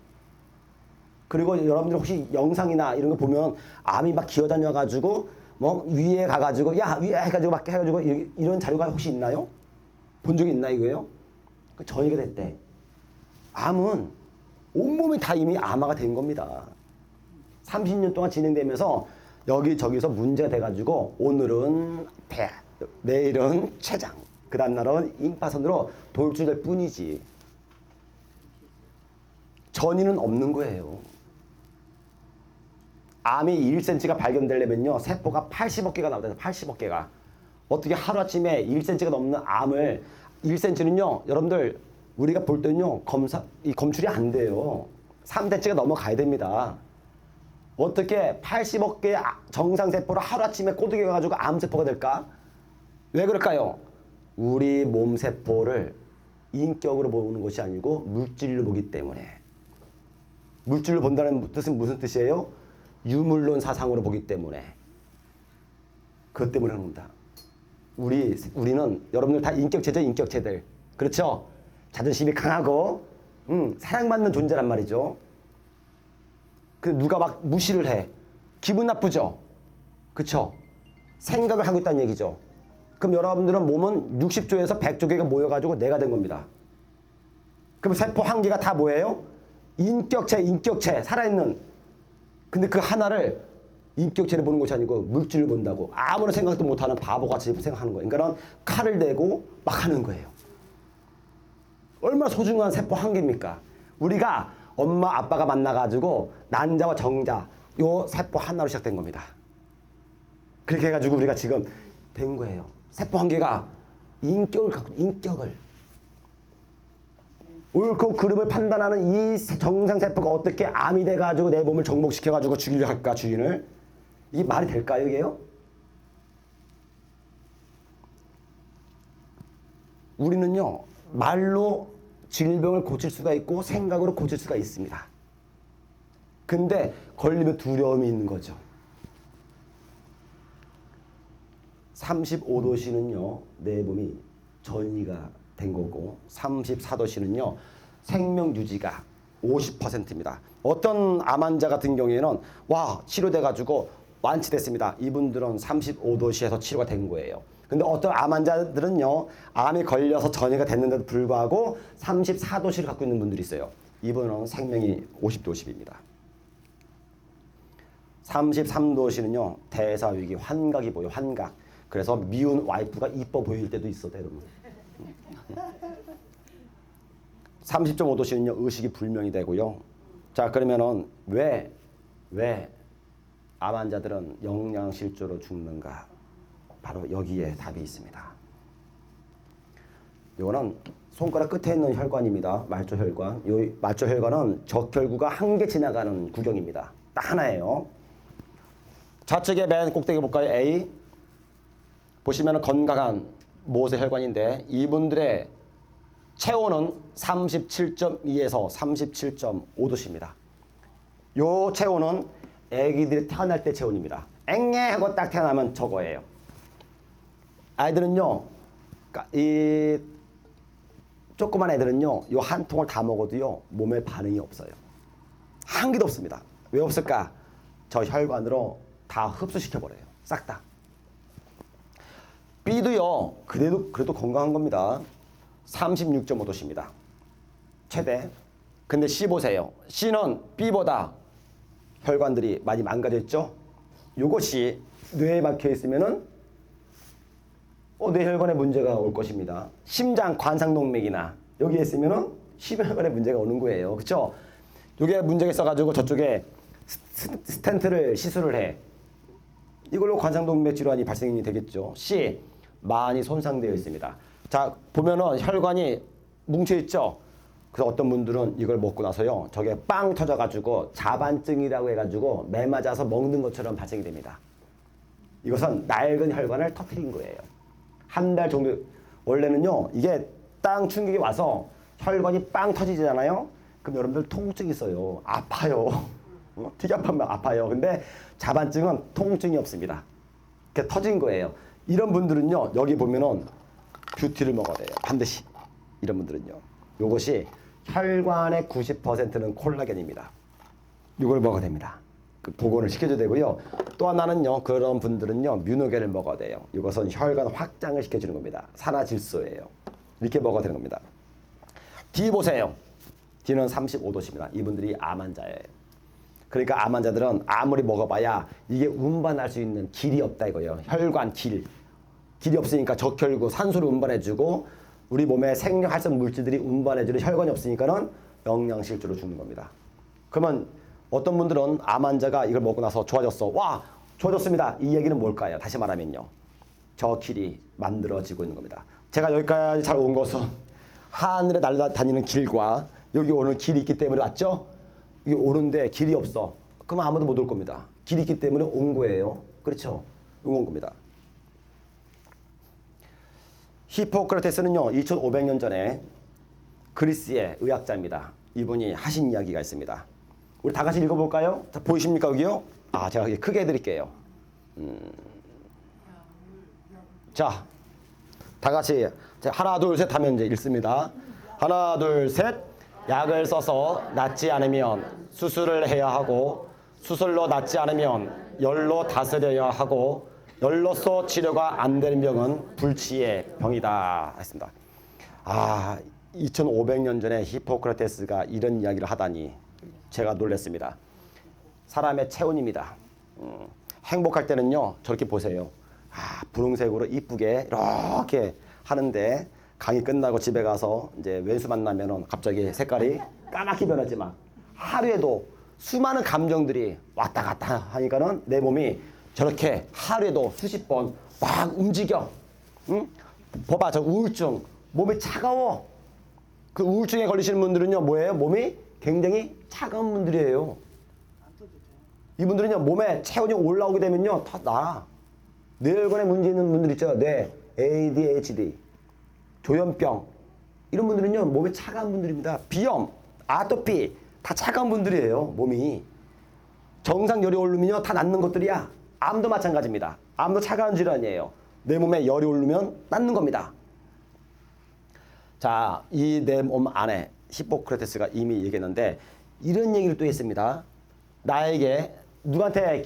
그리고 여러분들 혹시 영상이나 이런 거 보면 암이 막 기어다녀가지고 뭐 위에 가가지고 야 위에 해가지고 막 해가지고 이런 자료가 혹시 있나요? 본 적이 있나 이거예요? 전이가 됐대. 암은 온몸이 다 이미 암화가 된 겁니다. 30년 동안 진행되면서 여기저기서 문제가 돼가지고 오늘은 폐, 내일은 췌장, 그 다음날은 임파선으로 돌출될 뿐이지 전이는 없는 거예요. 암이 1cm가 발견되려면요. 세포가 80억 개가 나오잖아요. 80억 개가. 어떻게 하루아침에 1cm가 넘는 암을 1cm는요. 여러분들 우리가 볼 때는요. 검출이 안 돼요. 3cm가 넘어가야 됩니다. 어떻게 80억 개의 정상세포를 하루아침에 꼬드겨 가지고 암세포가 될까? 왜 그럴까요? 우리 몸 세포를 인격으로 보는 것이 아니고 물질로 보기 때문에. 물질로 본다는 뜻은 무슨 뜻이에요? 유물론 사상으로 보기 때문에. 그것 때문에 하는 겁니다. 우리는 여러분들 다 인격체죠, 인격체들. 그렇죠? 자존심이 강하고 사랑받는 존재란 말이죠. 그 누가 막 무시를 해. 기분 나쁘죠? 그쵸? 생각을 하고 있다는 얘기죠. 그럼 여러분들은 몸은 60조에서 100조 개가 모여가지고 내가 된 겁니다. 그럼 세포 한 개가 다 뭐예요? 인격체, 살아있는. 근데 그 하나를 인격체를 보는 것이 아니고 물질을 본다고. 아무런 생각도 못하는 바보같이 생각하는 거예요. 그러니까 칼을 대고 막 하는 거예요. 얼마나 소중한 세포 한 개입니까? 우리가 엄마 아빠가 만나가지고 난자와 정자 요 세포 하나로 시작된 겁니다. 그렇게 해가지고 우리가 지금 된 거예요. 세포 한 개가 인격을 갖고 인격을 옳고 그름을 판단하는 이 정상세포가 어떻게 암이 돼가지고 내 몸을 정복시켜가지고 죽이려 할까 주인을. 이게 말이 될까요 이게요? 우리는요 말로 질병을 고칠 수가 있고 생각으로 고칠 수가 있습니다. 근데 걸리면 두려움이 있는 거죠. 35도씨는요 내 몸이 전이가 된 거고 34도씨는요 생명 유지가 50%입니다. 어떤 암 환자 같은 경우에는 와 치료돼 가지고 완치됐습니다. 이분들은 35도씨에서 치료가 된 거예요. 근데 어떤 암 환자들은요 암이 걸려서 전이가 됐는데도 불구하고 34도씨를 갖고 있는 분들이 있어요. 이분은 생명이 50도 50입니다. 33도씨는요 대사위기 환각이 보여. 환각. 그래서 미운 와이프가 이뻐 보일 때도 있어 여러분. 30.5도씨는요 의식이 불명이 되고요. 자 그러면은 왜 암 환자들은 영양실조로 죽는가? 바로 여기에 답이 있습니다. 이거는 손가락 끝에 있는 혈관입니다. 말초혈관. 이 말초혈관은 적혈구가 한 개 지나가는 구경입니다. 딱 하나예요. 좌측에 맨 꼭대기 볼까요? A. 보시면 건강한 모세혈관인데 이분들의 체온은 37.2에서 37.5도씨입니다. 요 체온은 애기들이 태어날 때 체온입니다. 앵애 하고 딱 태어나면 저거예요. 아이들은요, 이 조그만 애들은요, 요 한 통을 다 먹어도요, 몸에 반응이 없어요. 한 개도 없습니다. 왜 없을까? 저 혈관으로 다 흡수시켜버려요. 싹 다. B도요, 그래도 건강한 겁니다. 36.5도씨입니다. 최대. 근데 C 보세요. C는 B보다 혈관들이 많이 망가져 있죠? 요것이 뇌에 막혀 있으면은 뇌혈관에 문제가 올 것입니다. 심장 관상동맥이나 여기에 있으면은 심혈관에 문제가 오는 거예요. 그쵸? 요게 문제가 있어가지고 저쪽에 스텐트를 시술을 해. 이걸로 관상동맥 질환이 발생이 되겠죠. C. 많이 손상되어 있습니다. 자, 보면은 혈관이 뭉쳐있죠? 그래서 어떤 분들은 이걸 먹고 나서요. 저게 빵 터져가지고 자반증이라고 해가지고 매 맞아서 먹는 것처럼 발생이 됩니다. 이것은 낡은 혈관을 터뜨린 거예요. 한 달 정도, 원래는요. 이게 땅 충격이 와서 혈관이 빵 터지잖아요. 그럼 여러분들 통증이 있어요. 아파요. 되게 아파요. 근데 자반증은 통증이 없습니다. 그게 터진 거예요. 이런 분들은요. 여기 보면은 뷰티를 먹어야 돼요. 반드시. 이런 분들은요. 요것이 혈관의 90%는 콜라겐입니다. 이걸 먹어야 됩니다. 그 복원을 시켜줘야 되고요. 또 하나는요. 그런 분들은요. 뮤노겐을 먹어야 돼요. 이것은 혈관 확장을 시켜주는 겁니다. 산화질소예요. 이렇게 먹어야 되는 겁니다. D 보세요. D는 35도씨입니다. 이분들이 암 환자예요. 그러니까 암 환자들은 아무리 먹어봐야 이게 운반할 수 있는 길이 없다 이거예요. 혈관 길이 없으니까 적혈구 산소를 운반해주고 우리 몸에 생명활성 물질들이 운반해주는 혈관이 없으니까는 영양실조로 죽는 겁니다. 그러면 어떤 분들은 암 환자가 이걸 먹고 나서 좋아졌어. 와, 좋아졌습니다. 이 얘기는 뭘까요? 다시 말하면요. 저 길이 만들어지고 있는 겁니다. 제가 여기까지 잘 온 것은 하늘에 날아다니는 길과 여기 오는 길이 있기 때문에 왔죠? 여기 오는데 길이 없어. 그러면 아무도 못 올 겁니다. 길이 있기 때문에 온 거예요. 그렇죠? 온 겁니다. 히포크라테스는요, 2500년 전에 그리스의 의학자입니다. 이분이 하신 이야기가 있습니다. 우리 다 같이 읽어볼까요? 자, 보이십니까, 여기요? 아, 제가 크게 해드릴게요. 자, 다 같이 하나, 둘, 셋 하면 이제 읽습니다. 하나, 둘, 셋. 약을 써서 낫지 않으면 수술을 해야 하고, 수술로 낫지 않으면 열로 다스려야 하고, 열로서 치료가 안 되는 병은 불치의 병이다 했습니다. 아, 2500년 전에 히포크라테스가 이런 이야기를 하다니 제가 놀랐습니다. 사람의 체온입니다. 행복할 때는요, 저렇게 보세요. 아, 분홍색으로 이쁘게 이렇게 하는데 강의 끝나고 집에 가서 이제 왼수 만나면은 갑자기 색깔이 까맣게 변하지만 하루에도 수많은 감정들이 왔다 갔다 하니까는 내 몸이 저렇게 하루에도 수십 번 막 움직여. 응? 봐봐, 저 우울증. 몸이 차가워. 그 우울증에 걸리시는 분들은요, 뭐예요? 몸이 굉장히 차가운 분들이에요. 이분들은요, 몸에 체온이 올라오게 되면요, 다 나. 뇌혈관에 문제 있는 분들 있죠. 뇌, ADHD, 조현병. 이런 분들은요, 몸에 차가운 분들입니다. 비염, 아토피, 다 차가운 분들이에요, 몸이. 정상 열이 오르면요, 다 낫는 것들이야. 암도 마찬가지입니다. 암도 차가운 질환이에요. 내 몸에 열이 오르면 낫는 겁니다. 자, 이 내 몸 안에 히포크라테스가 이미 얘기했는데 이런 얘기를 또 했습니다. 나에게 누구한테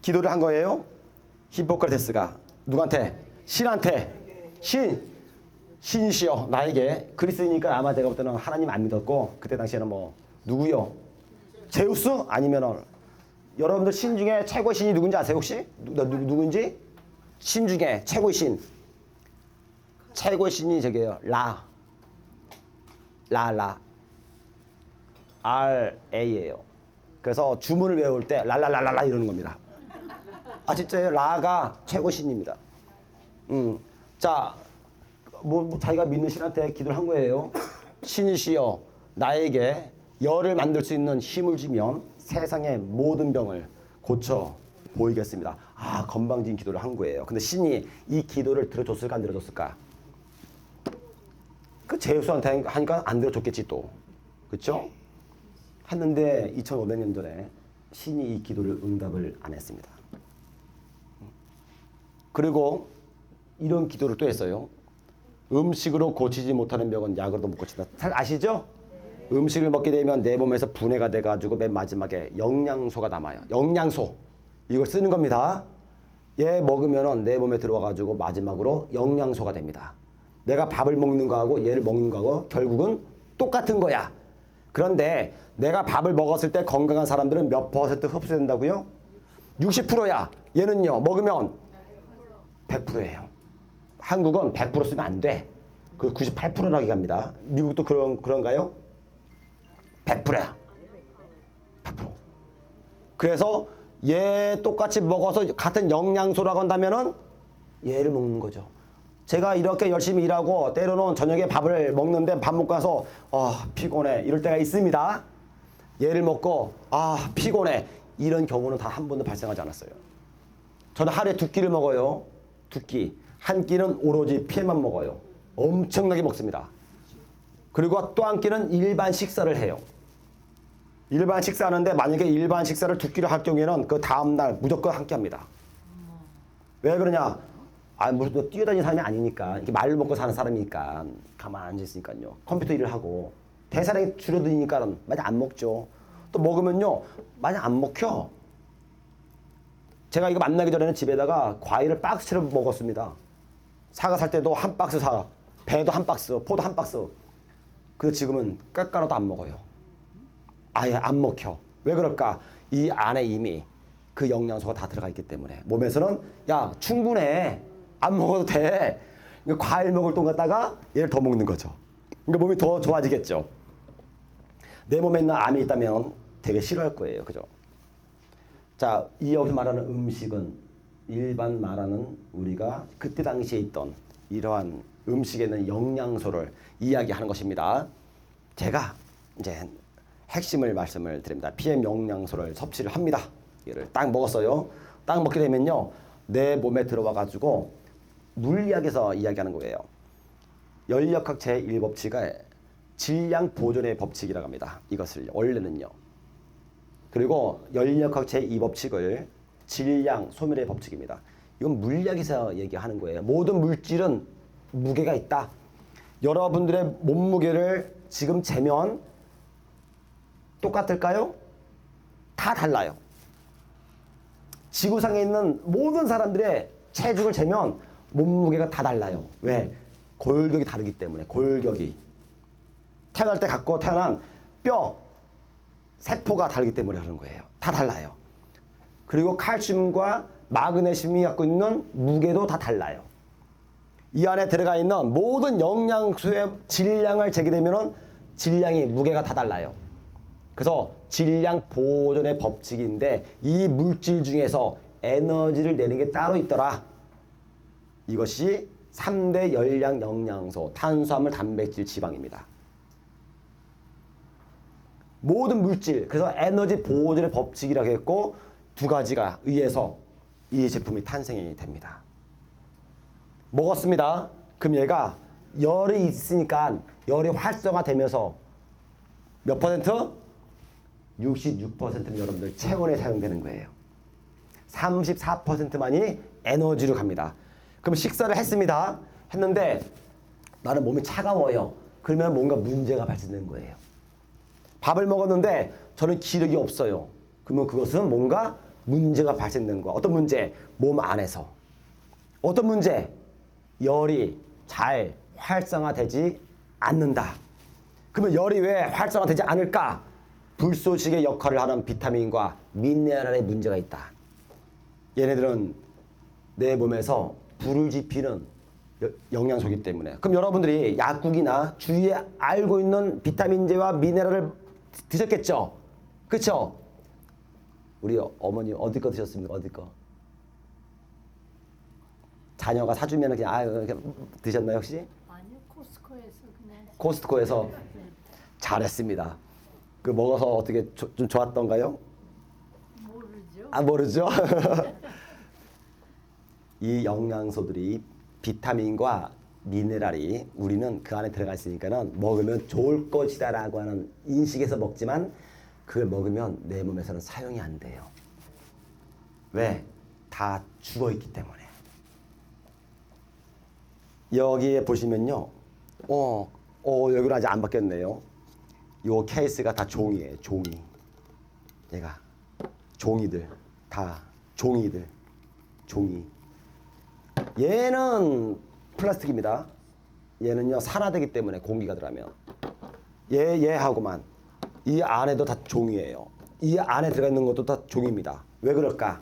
기도를 한 거예요? 히포크라테스가 누구한테? 신한테. 신이시여 나에게. 그리스니까 아마 제가 볼 때는 하나님 안 믿었고 그때 당시에는 뭐 누구요? 제우스? 아니면은 여러분들 신 중에 최고의 신이 누군지 아세요 혹시? 누군지? 신 중에 최고의 신. 최고의 신이 저게요. 라. RA예요. 그래서 주문을 외울 때 랄랄랄랄라 이러는 겁니다. 아 진짜요? 라가 최고 신입니다. 자, 뭐 자기가 믿는 신한테 기도를 한 거예요. 신이시여 나에게 열을 만들 수 있는 힘을 주면 세상의 모든 병을 고쳐 보이겠습니다. 아, 건방진 기도를 한 거예요. 근데 신이 이 기도를 들어줬을까 안 들어줬을까? 그 제우스한테 하니까 안 들어줬겠지 또. 그렇죠? 했는데 2500년 전에 신이 이 기도를 응답을 안 했습니다. 그리고 이런 기도를 또 했어요. 음식으로 고치지 못하는 병은 약으로도 못 고친다. 잘 아시죠? 음식을 먹게 되면 내 몸에서 분해가 돼가지고 맨 마지막에 영양소가 남아요. 영양소. 이걸 쓰는 겁니다. 얘 먹으면은 내 몸에 들어와가지고 마지막으로 영양소가 됩니다. 내가 밥을 먹는 거하고 얘를 먹는 거하고 결국은 똑같은 거야. 그런데 내가 밥을 먹었을 때 건강한 사람들은 몇 퍼센트 흡수된다고요? 60%야. 얘는요, 먹으면 100%예요. 한국은 100% 쓰면 안 돼. 그 98%라고 얘기합니다. 미국도 그런가요? 100%야. 100%. 그래서 얘 똑같이 먹어서 같은 영양소라고 한다면은 얘를 먹는 거죠. 제가 이렇게 열심히 일하고 때로는 저녁에 밥을 먹는데 밥 먹고 나서 피곤해 이럴 때가 있습니다. 얘를 먹고 피곤해 이런 경우는 다 한 번도 발생하지 않았어요. 저는 하루에 2끼를 먹어요. 2끼. 한 끼는 오로지 피에만 먹어요. 엄청나게 먹습니다. 그리고 또 한 끼는 일반 식사를 해요. 일반 식사하는데 만약에 일반 식사를 2끼를 할 경우에는 그 다음날 무조건 한 끼 합니다. 왜 그러냐? 무슨 뛰어다니는 사람이 아니니까. 이렇게 말을 먹고 사는 사람이니까. 가만히 앉아있으니까요. 컴퓨터 일을 하고. 대사량이 줄어드니까 많이 안 먹죠. 또 먹으면요. 많이 안 먹혀. 제가 이거 만나기 전에는 집에다가 과일을 박스채로 먹었습니다. 사과 살 때도 한 박스 사. 배도 한 박스. 포도 한 박스. 그래서 지금은 깎아놔도 안 먹어요. 아예 안 먹혀. 왜 그럴까? 이 안에 이미 그 영양소가 다 들어가 있기 때문에. 몸에서는 야 충분해. 안 먹어도 돼. 과일 먹을 돈 갖다가 얘를 더 먹는 거죠. 그러니까 몸이 더 좋아지겠죠. 내 몸에 있는 암이 있다면 되게 싫어할 거예요. 그죠? 자, 이 여기서 말하는 음식은 일반 말하는 우리가 그때 당시에 있던 이러한 음식에는 영양소를 이야기하는 것입니다. 제가 이제 핵심을 말씀을 드립니다. PM 영양소를 섭취를 합니다. 이를 딱 먹었어요. 딱 먹게 되면요, 내 몸에 들어와 가지고 물리학에서 이야기하는 거예요. 열역학 제1법칙을 질량 보존의 법칙이라고 합니다. 이것을 원래는요. 그리고 열역학 제2법칙을 질량 소멸의 법칙입니다. 이건 물리학에서 얘기하는 거예요. 모든 물질은 무게가 있다. 여러분들의 몸무게를 지금 재면 똑같을까요? 다 달라요. 지구상에 있는 모든 사람들의 체중을 재면 몸무게가 다 달라요. 왜? 골격이 다르기 때문에. 골격이. 태어날 때 갖고 태어난 뼈, 세포가 다르기 때문에 그런 거예요. 다 달라요. 그리고 칼슘과 마그네슘이 갖고 있는 무게도 다 달라요. 이 안에 들어가 있는 모든 영양소의 질량을 재게 되면은 질량이 무게가 다 달라요. 그래서 질량 보존의 법칙인데 이 물질 중에서 에너지를 내는 게 따로 있더라. 이것이 3대 열량 영양소, 탄수화물, 단백질, 지방입니다. 모든 물질, 그래서 에너지 보존의 법칙이라고 했고 두 가지가 의해서 이 제품이 탄생이 됩니다. 먹었습니다. 그럼 얘가 열이 있으니까 열이 활성화되면서 몇 퍼센트? 66%는 여러분들 체온에 사용되는 거예요. 34%만이 에너지로 갑니다. 그럼 식사를 했습니다. 했는데 나는 몸이 차가워요. 그러면 뭔가 문제가 발생되는 거예요. 밥을 먹었는데 저는 기력이 없어요. 그러면 그것은 뭔가 문제가 발생된 거야. 어떤 문제? 몸 안에서. 어떤 문제? 열이 잘 활성화되지 않는다. 그러면 열이 왜 활성화되지 않을까? 불쏘시개 역할을 하는 비타민과 미네랄의 문제가 있다. 얘네들은 내 몸에서 불을 지피는 영양소이기 때문에. 그럼 여러분들이 약국이나 주위에 알고 있는 비타민제와 미네랄을 드셨겠죠? 그쵸? 우리 어머니 어디 거 드셨습니까? 어디 거? 자녀가 사주면 그냥 그냥 드셨나요 혹시? 아니요, 코스코에서 그냥. 코스트코에서 잘했습니다. 그 먹어서 어떻게 좀 좋았던가요? 모르죠. 아, 모르죠? 이 영양소들이 비타민과 미네랄이 우리는 그 안에 들어가 있으니까는 먹으면 좋을 것이다라고 하는 인식에서 먹지만 그걸 먹으면 내 몸에서는 사용이 안 돼요. 왜? 다 죽어 있기 때문에. 여기에 보시면요. 여기로 아직 안 바뀌었네요. 요 케이스가 다 종이에요. 종이. 얘가 종이들. 다 종이들. 종이. 얘는 플라스틱입니다. 얘는요 산화되기 때문에 공기가 들어가면 얘하고만 이 안에도 다 종이에요. 이 안에 들어가 있는 것도 다 종입니다. 왜 그럴까?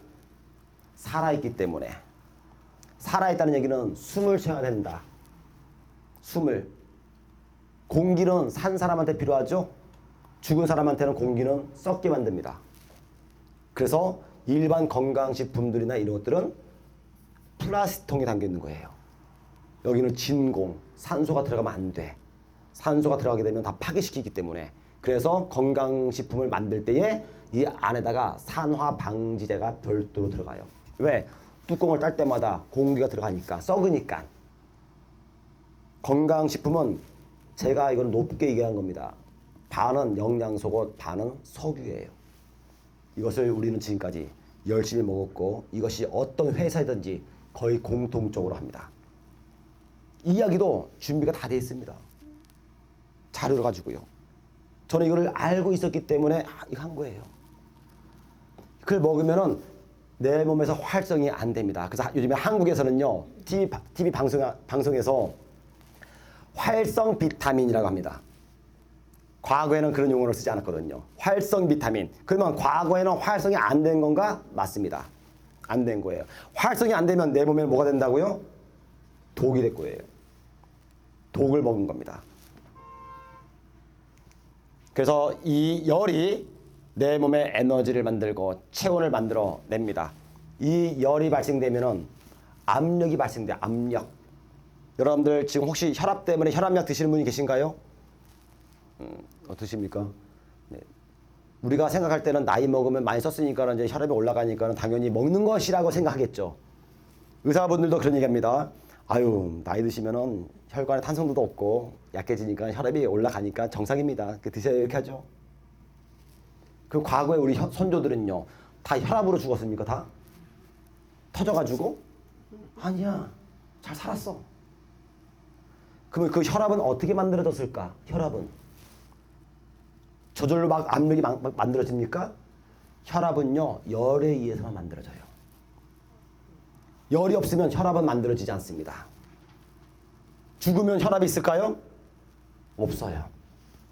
살아있기 때문에. 살아있다는 얘기는 숨을 쉬어야 된다. 숨을. 공기는 산 사람한테 필요하죠. 죽은 사람한테는 공기는 썩게 만듭니다. 그래서 일반 건강식품들이나 이런 것들은 플라스틱통에 담겨 있는 거예요. 여기는 진공, 산소가 들어가면 안 돼. 산소가 들어가게 되면 다 파괴시키기 때문에. 그래서 건강식품을 만들 때에 이 안에다가 산화 방지제가 별도로 들어가요. 왜? 뚜껑을 딸 때마다 공기가 들어가니까, 썩으니까. 건강식품은 제가 이건 높게 얘기한 겁니다. 반은 영양소고 반은 석유예요. 이것을 우리는 지금까지 열심히 먹었고 이것이 어떤 회사이든지 거의 공통적으로 합니다. 이야기도 준비가 다 돼 있습니다. 자료를 가지고요. 저는 이거를 알고 있었기 때문에 이거 한 거예요. 그걸 먹으면은 내 몸에서 활성이 안 됩니다. 그래서 요즘에 한국에서는요, TV 방송에서 활성 비타민이라고 합니다. 과거에는 그런 용어를 쓰지 않았거든요. 활성 비타민. 그러면 과거에는 활성이 안 된 건가? 맞습니다. 안 된 거예요. 활성이 안 되면 내 몸에 뭐가 된다고요? 독이 될 거예요. 독을 먹은 겁니다. 그래서 이 열이 내 몸에 에너지를 만들고 체온을 만들어 냅니다. 이 열이 발생되면은 압력이 발생돼요. 압력. 여러분들 지금 혹시 혈압 때문에 혈압약 드시는 분이 계신가요? 어떠십니까? 네. 우리가 생각할 때는 나이 먹으면 많이 썼으니까 이제 혈압이 올라가니까 당연히 먹는 것이라고 생각하겠죠. 의사분들도 그런 얘기합니다. 아유, 나이 드시면은 혈관에 탄성도도 없고 약해지니까 혈압이 올라가니까 정상입니다. 드세요 이렇게 하죠. 그 과거에 우리 선조들은요, 다 혈압으로 죽었습니까? 다 터져가지고? 아니야, 잘 살았어. 그러면 그 혈압은 어떻게 만들어졌을까? 혈압은 저절로 막 압력이 막 만들어집니까? 혈압은요, 열에 의해서만 만들어져요. 열이 없으면 혈압은 만들어지지 않습니다. 죽으면 혈압이 있을까요? 없어요.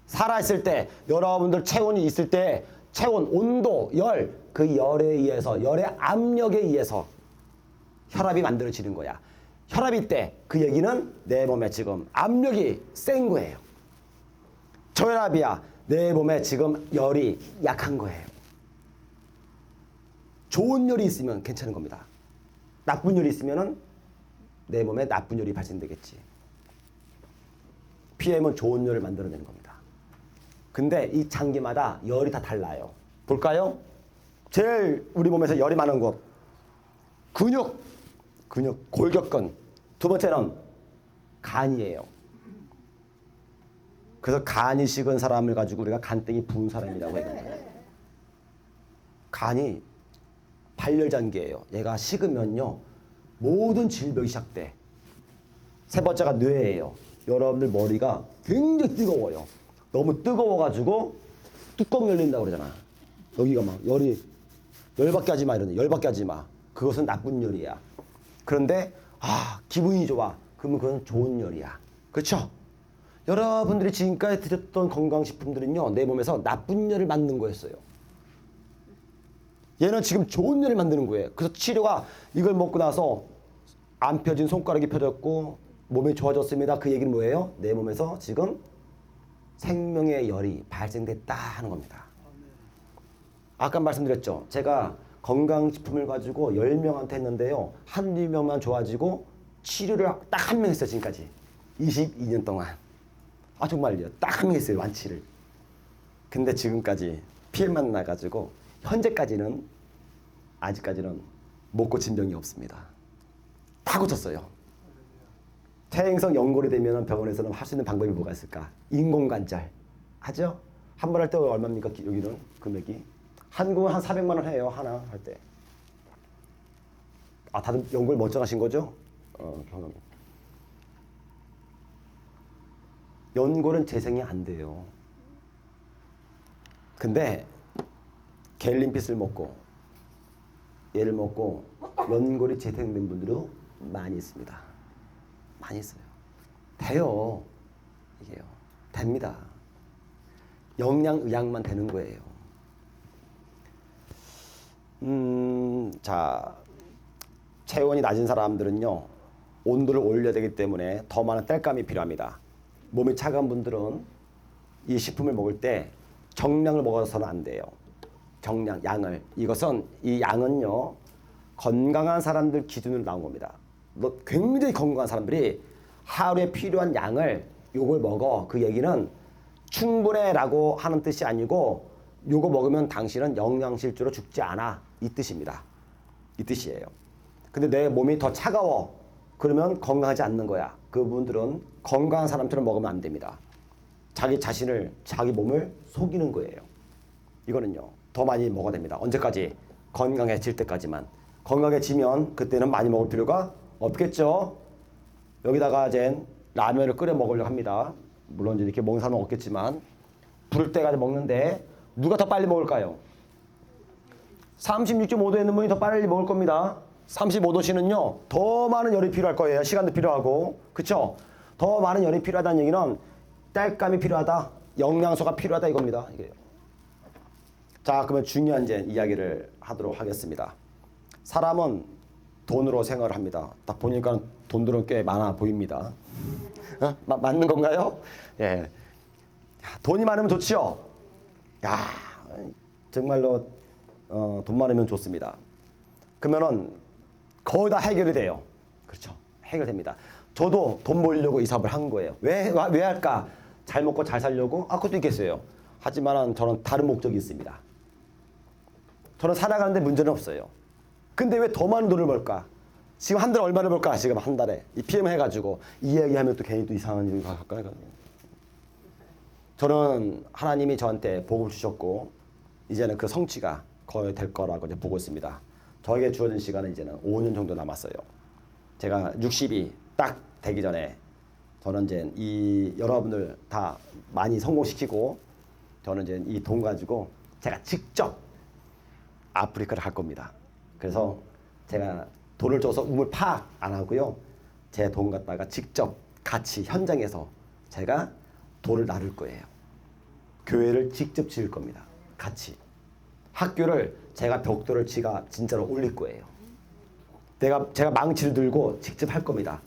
살아있을 때, 여러분들 체온이 있을 때 체온, 온도, 열, 그 열에 의해서, 열의 압력에 의해서 혈압이 만들어지는 거야. 혈압이 있대. 그 얘기는 내 몸에 지금 압력이 센 거예요. 저혈압이야. 내 몸에 지금 열이 약한 거예요. 좋은 열이 있으면 괜찮은 겁니다. 나쁜 열이 있으면은 내 몸에 나쁜 열이 발생되겠지. PM은 좋은 열을 만들어내는 겁니다. 근데 이 장기마다 열이 다 달라요. 볼까요? 제일 우리 몸에서 열이 많은 곳. 근육, 골격근. 두 번째는 간이에요. 그래서 간이 식은 사람을 가지고 우리가 간땡이 부은 사람이라고 해요. 간이 발열장기예요. 얘가 식으면요, 모든 질병이 시작돼. 세 번째가 뇌예요. 여러분들 머리가 굉장히 뜨거워요. 너무 뜨거워가지고 뚜껑 열린다고 그러잖아. 여기가 막 열받게 하지 마 이러네. 열받게 하지 마. 그것은 나쁜 열이야. 그런데 기분이 좋아. 그러면 그건 좋은 열이야. 그렇죠? 여러분들이 지금까지 드셨던 건강식품들은요, 내 몸에서 나쁜 열을 만든 거였어요. 얘는 지금 좋은 열을 만드는 거예요. 그래서 치료가 이걸 먹고 나서 안 펴진 손가락이 펴졌고 몸이 좋아졌습니다. 그 얘기는 뭐예요? 내 몸에서 지금 생명의 열이 발생됐다 하는 겁니다. 아까 말씀드렸죠. 제가 건강식품을 가지고 10명한테 했는데요. 한두 명만 좋아지고 치료를 딱 한 명 했어요. 지금까지. 22년 동안. 정말요. 딱 한 명 했어요. 완치를. 근데 지금까지 피해만 나가지고 현재까지는 아직까지는 못 고친 병이 없습니다. 다 고쳤어요. 퇴행성 연골이 되면 병원에서는 할 수 있는 방법이 뭐가 있을까? 인공관절 하죠? 한 번 할 때 얼마입니까? 여기는 금액이 한국은 한 400만 원 해요. 하나 할 때. 다들 연골 멀쩡하신 거죠? 경험. 연골은 재생이 안 돼요. 근데 갤린핏을 먹고 얘를 먹고 연골이 재생된 분들도 많이 있습니다. 많이 있어요. 돼요. 이게요. 됩니다. 영양의학만 되는 거예요. 자, 체온이 낮은 사람들은요, 온도를 올려야 되기 때문에 더 많은 땔감이 필요합니다. 몸이 차가운 분들은 이 식품을 먹을 때 정량을 먹어서는 안 돼요. 정량, 양을. 이 양은요, 건강한 사람들 기준으로 나온 겁니다. 굉장히 건강한 사람들이 하루에 필요한 양을 요걸 먹어. 그 얘기는 충분해라고 하는 뜻이 아니고 요거 먹으면 당신은 영양실조로 죽지 않아. 이 뜻입니다. 이 뜻이에요. 근데 내 몸이 더 차가워. 그러면 건강하지 않는 거야. 그분들은 건강한 사람처럼 먹으면 안 됩니다. 자기 몸을 속이는 거예요. 이거는요, 더 많이 먹어야 됩니다. 언제까지? 건강해질 때까지만. 건강해지면 그때는 많이 먹을 필요가 없겠죠. 여기다가 이제 라면을 끓여 먹으려고 합니다. 물론 이제 이렇게 먹는 사람은 없겠지만 부를 때까지 먹는데 누가 더 빨리 먹을까요? 36.5도에 있는 분이 더 빨리 먹을 겁니다. 35도씨는요, 더 많은 열이 필요할 거예요. 시간도 필요하고. 그쵸? 더 많은 열이 필요하다는 얘기는 땔감이 필요하다, 영양소가 필요하다 이겁니다. 이게요. 자, 그러면 중요한 이제 이야기를 하도록 하겠습니다. 사람은 돈으로 생활을 합니다. 딱 보니까 돈들은 꽤 많아 보입니다. 맞는 건가요? 예. 돈이 많으면 좋지요. 야, 정말로 돈 많으면 좋습니다. 그러면은 거의 다 해결이 돼요. 그렇죠. 해결됩니다. 저도 돈 벌려고 이 사업을 한 거예요. 왜 할까? 잘 먹고 잘 살려고? 그것도 있겠어요. 하지만 저는 다른 목적이 있습니다. 저는 살아가는데 문제는 없어요. 근데 왜 더 많은 돈을 벌까? 지금 한 달에 얼마를 벌까? 지금 한 달에. 이 PM 해가지고 이 이야기하면 또 괜히 또 이상한 일이 갈까? 저는 하나님이 저한테 복을 주셨고 이제는 그 성취가 거의 될 거라고 이제 보고 있습니다. 저에게 주어진 시간은 이제는 5년 정도 남았어요. 제가 60이 딱 되기 전에 저는 이제 이 여러분들 다 많이 성공시키고 저는 이제 이 돈 가지고 제가 직접 아프리카를 갈 겁니다. 그래서 제가 돈을 줘서 우물 파악 안 하고요. 제 돈 갖다가 직접 같이 현장에서 제가 돌을 나를 거예요. 교회를 직접 지을 겁니다. 같이. 학교를 제가 벽돌을 진짜로 올릴 거예요. 제가 망치를 들고 직접 할 겁니다.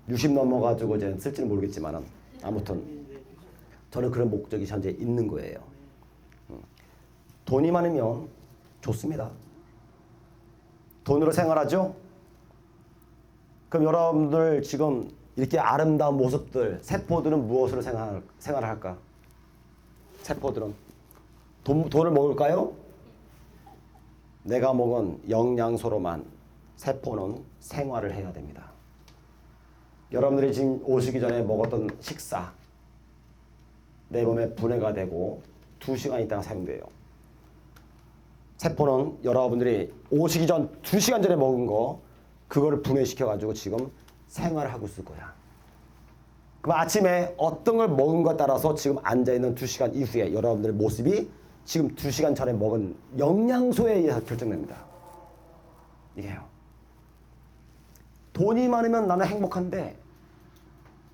60 넘어가지고 이제 쓸지는 모르겠지만은 아무튼 저는 그런 목적이 현재 있는 거예요. 돈이 많으면 좋습니다. 돈으로 생활하죠? 그럼 여러분들 지금 이렇게 아름다운 모습들, 세포들은 무엇으로 생활을 할까? 세포들은 돈을 먹을까요? 내가 먹은 영양소로만 세포는 생활을 해야 됩니다. 여러분들이 지금 오시기 전에 먹었던 식사 내 몸에 분해가 되고 2시간 있다가 사용돼요. 세포는 여러분들이 오시기 전 2시간 전에 먹은 거 그거를 분해시켜 가지고 지금 생활을 하고 있을 거야. 그럼 아침에 어떤 걸 먹은 것에 따라서 지금 앉아있는 2시간 이후에 여러분들의 모습이 지금 2시간 전에 먹은 영양소에 의해서 결정됩니다. 이게요. 돈이 많으면 나는 행복한데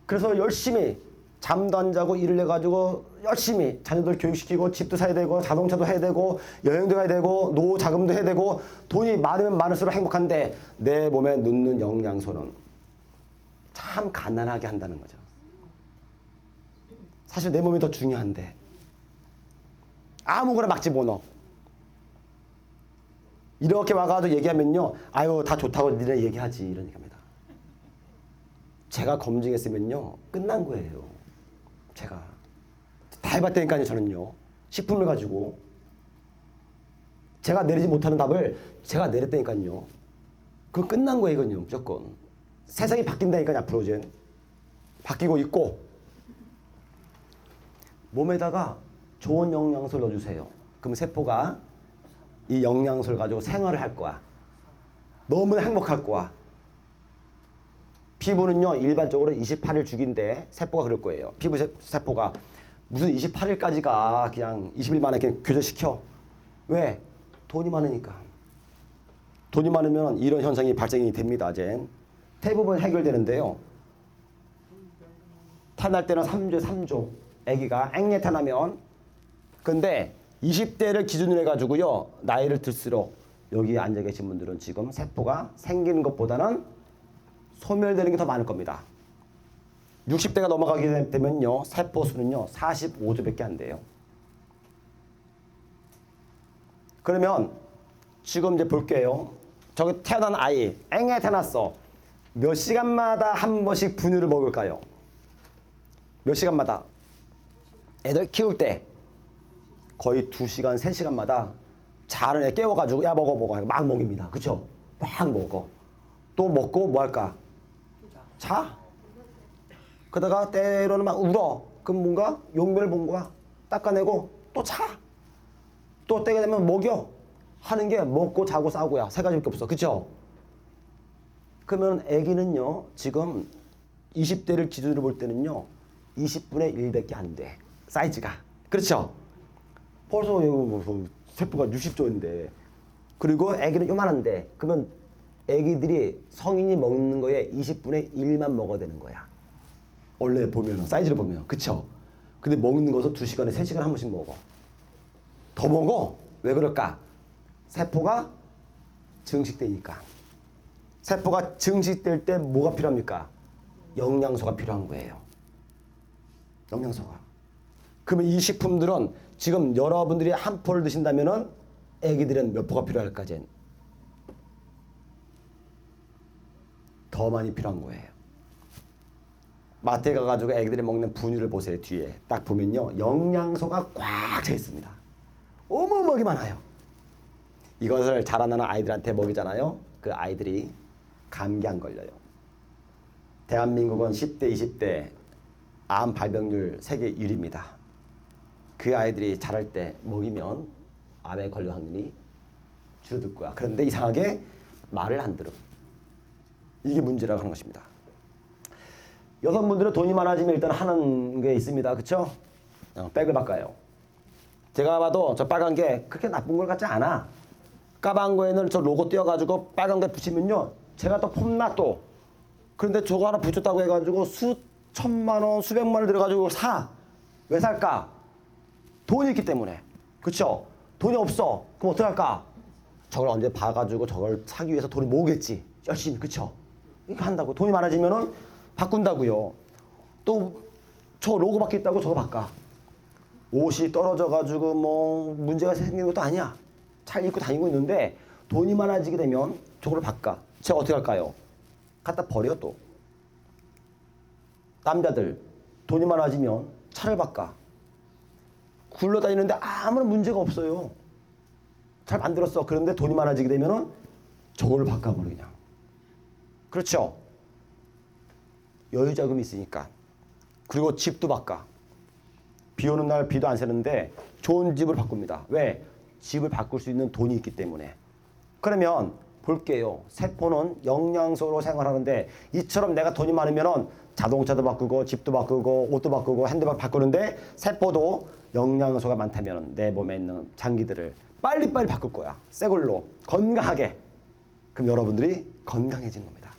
그래서 열심히 잠도 안 자고 일을 해가지고 열심히 자녀들 교육시키고 집도 사야 되고 자동차도 해야 되고 여행도 가야 되고 노후 자금도 해야 되고 돈이 많으면 많을수록 행복한데 내 몸에 넣는 영양소는 참 가난하게 한다는 거죠. 사실 내 몸이 더 중요한데 아무거나 막지 못넣어. 이렇게 와가지고 얘기하면요. 아유 다 좋다고 니네 얘기하지 이런 얘기합니다. 제가 검증했으면요. 끝난 거예요. 제가 다 해봤다니까요. 저는요. 식품을 가지고 제가 내리지 못하는 답을 제가 내렸다니까요. 그거 끝난 거예요. 이건요. 무조건. 세상이 바뀐다니까요. 앞으로 이제 바뀌고 있고 몸에다가 좋은 영양소를 넣어주세요. 그럼 세포가 이 영양소를 가지고 생활을 할 거야. 너무나 행복할 거야. 피부는요 일반적으로 28일 주기인데 세포가 그럴 거예요. 피부 세포가 무슨 28일까지가 그냥 20일 만에 그냥 교제시켜. 왜? 돈이 많으니까. 돈이 많으면 이런 현상이 발생이 됩니다. 이제 대부분 해결되는데요. 태어날 때는 3조 아기가 앵내 태어나면 근데 20대를 기준으로 해가지고요 나이를 들수록 여기 앉아 계신 분들은 지금 세포가 생기는 것보다는 소멸되는 게 더 많을 겁니다. 60대가 넘어가게 되면요 세포 수는요 45조밖에 안 돼요. 그러면 지금 이제 볼게요. 저기 태어난 아이 앵에 태어났어. 몇 시간마다 한 번씩 분유를 먹을까요? 몇 시간마다? 애들 키울 때 거의 2시간, 3시간마다 자는 애 깨워가지고 야 먹어 막 먹입니다. 그쵸? 막 먹어. 또 먹고 뭐 할까? 자. 그러다가 때로는 막 울어. 그럼 뭔가 용변을 본 거야. 닦아내고 또 자. 또 때가 되면 먹여. 하는 게 먹고 자고 싸고야. 세 가지밖에 없어. 그쵸? 그러면 애기는요 지금 20대를 기준으로 볼 때는요 20분의 1밖에 안 돼. 사이즈가. 그렇죠? 벌써 세포가 60조인데 그리고 애기는 요만한데 그러면 애기들이 성인이 먹는 거에 20분의 1만 먹어야 되는 거야. 원래 보면 사이즈를 보면. 그쵸? 근데 먹는 것은 2시간에 3시간에 한 번씩 먹어. 더 먹어. 왜 그럴까? 세포가 증식되니까. 세포가 증식될 때 뭐가 필요합니까? 영양소가 필요한 거예요. 영양소가. 그러면 이 식품들은 지금 여러분들이 한 포를 드신다면은 애기들은 몇 포가 필요할까지 더 많이 필요한 거예요. 마트에 가가지고 애기들이 먹는 분유를 보세요. 뒤에 딱 보면요, 영양소가 꽉 차 있습니다. 어마어마하게 많아요. 이것을 자라나는 아이들한테 먹이잖아요. 그 아이들이 감기 안 걸려요. 대한민국은 10대, 20대 암 발병률 세계 1위입니다. 그 아이들이 자랄 때 먹이면 암에 걸릴 확률이 줄어들 거야. 그런데 이상하게 말을 안 들어. 이게 문제라고 하는 것입니다. 여성분들은 돈이 많아지면 일단 하는 게 있습니다. 그렇죠? 백을 바꿔요. 제가 봐도 저 빨간 게 그렇게 나쁜 것 같지 않아. 까만 거에는 저 로고 띄어가지고 빨간 게 붙이면요, 제가 또 폼나 또. 그런데 저거 하나 붙였다고 해가지고 수천만 원, 수백만 원 들어가지고 사. 왜 살까? 돈이 있기 때문에. 그렇죠? 돈이 없어. 그럼 어떡할까? 저걸 언제 봐가지고 저걸 사기 위해서 돈을 모으겠지. 열심히. 그렇죠? 이렇게 한다고. 돈이 많아지면은 바꾼다고요. 또 저 로고 바뀌었다고 저거 바꿔. 옷이 떨어져가지고 뭐 문제가 생기는 것도 아니야. 잘 입고 다니고 있는데 돈이 많아지게 되면 저걸 바꿔. 제가 어떻게 할까요? 갖다 버려 또. 남자들 돈이 많아지면 차를 바꿔. 굴러다니는데 아무런 문제가 없어요. 잘 만들었어. 그런데 돈이 많아지게 되면은 저걸 바꿔버려 그냥. 그렇죠? 여유 자금이 있으니까. 그리고 집도 바꿔. 비 오는 날 비도 안 새는데 좋은 집을 바꿉니다. 왜? 집을 바꿀 수 있는 돈이 있기 때문에. 그러면 볼게요. 세포는 영양소로 생활하는데 이처럼 내가 돈이 많으면은 자동차도 바꾸고 집도 바꾸고 옷도 바꾸고 핸드폰 바꾸는데 세포도 영양소가 많다면 내 몸에 있는 장기들을 빨리빨리 바꿀 거야. 새 걸로 건강하게. 그럼 여러분들이 건강해지는 겁니다.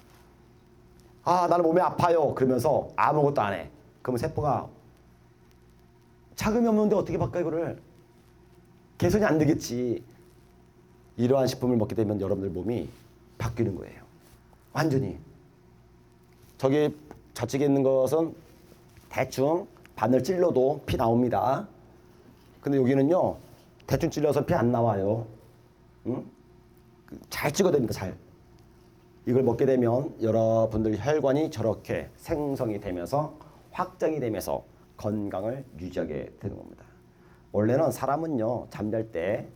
아, 나는 몸이 아파요. 그러면서 아무것도 안 해. 그러면 세포가 자금이 없는데 어떻게 바꿔 이거를. 개선이 안 되겠지. 이러한 식품을 먹게 되면 여러분들 몸이 바뀌는 거예요. 완전히. 저기 좌측에 있는 것은 대충 바늘 찔러도 피 나옵니다. 근데 여기는요, 대충 찔러서 피 안 나와요. 응? 잘 찍어야 됩니다. 잘. 이걸 먹게 되면 여러분들 혈관이 저렇게 생성이 되면서 확장이 되면서 건강을 유지하게 되는 겁니다. 원래는 사람은요, 잠잘 때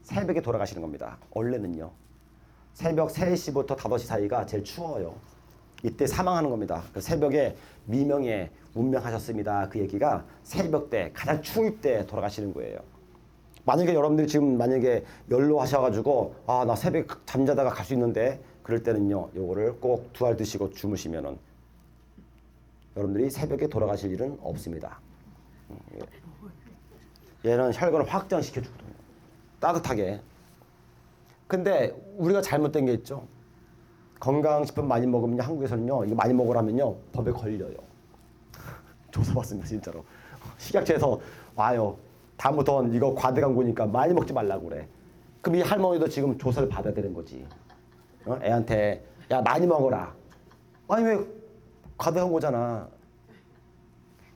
새벽에 돌아가시는 겁니다. 원래는요. 새벽 3시부터 5시 사이가 제일 추워요. 이때 사망하는 겁니다. 새벽에 미명에 운명하셨습니다. 그 얘기가 새벽 때 가장 추울 때 돌아가시는 거예요. 만약에 여러분들이 지금 만약에 연로하셔가지고 아, 나 새벽 잠자다가 갈 수 있는데 그럴 때는요, 요거를 꼭 2알 드시고 주무시면은 여러분들이 새벽에 돌아가실 일은 없습니다. 얘는 혈관을 확장시켜주거든요. 따뜻하게. 근데 우리가 잘못된 게 있죠. 건강식품 많이 먹으면 한국에서는요, 이거 많이 먹으라면요, 법에 걸려요. 조사받습니다, 진짜로. 식약처에서 와요. 다음부터는 이거 과대 광고니까 많이 먹지 말라고 그래. 그럼 이 할머니도 지금 조사를 받아야 되는 거지. 애한테 야 많이 먹어라. 아니 왜 과대 광고잖아.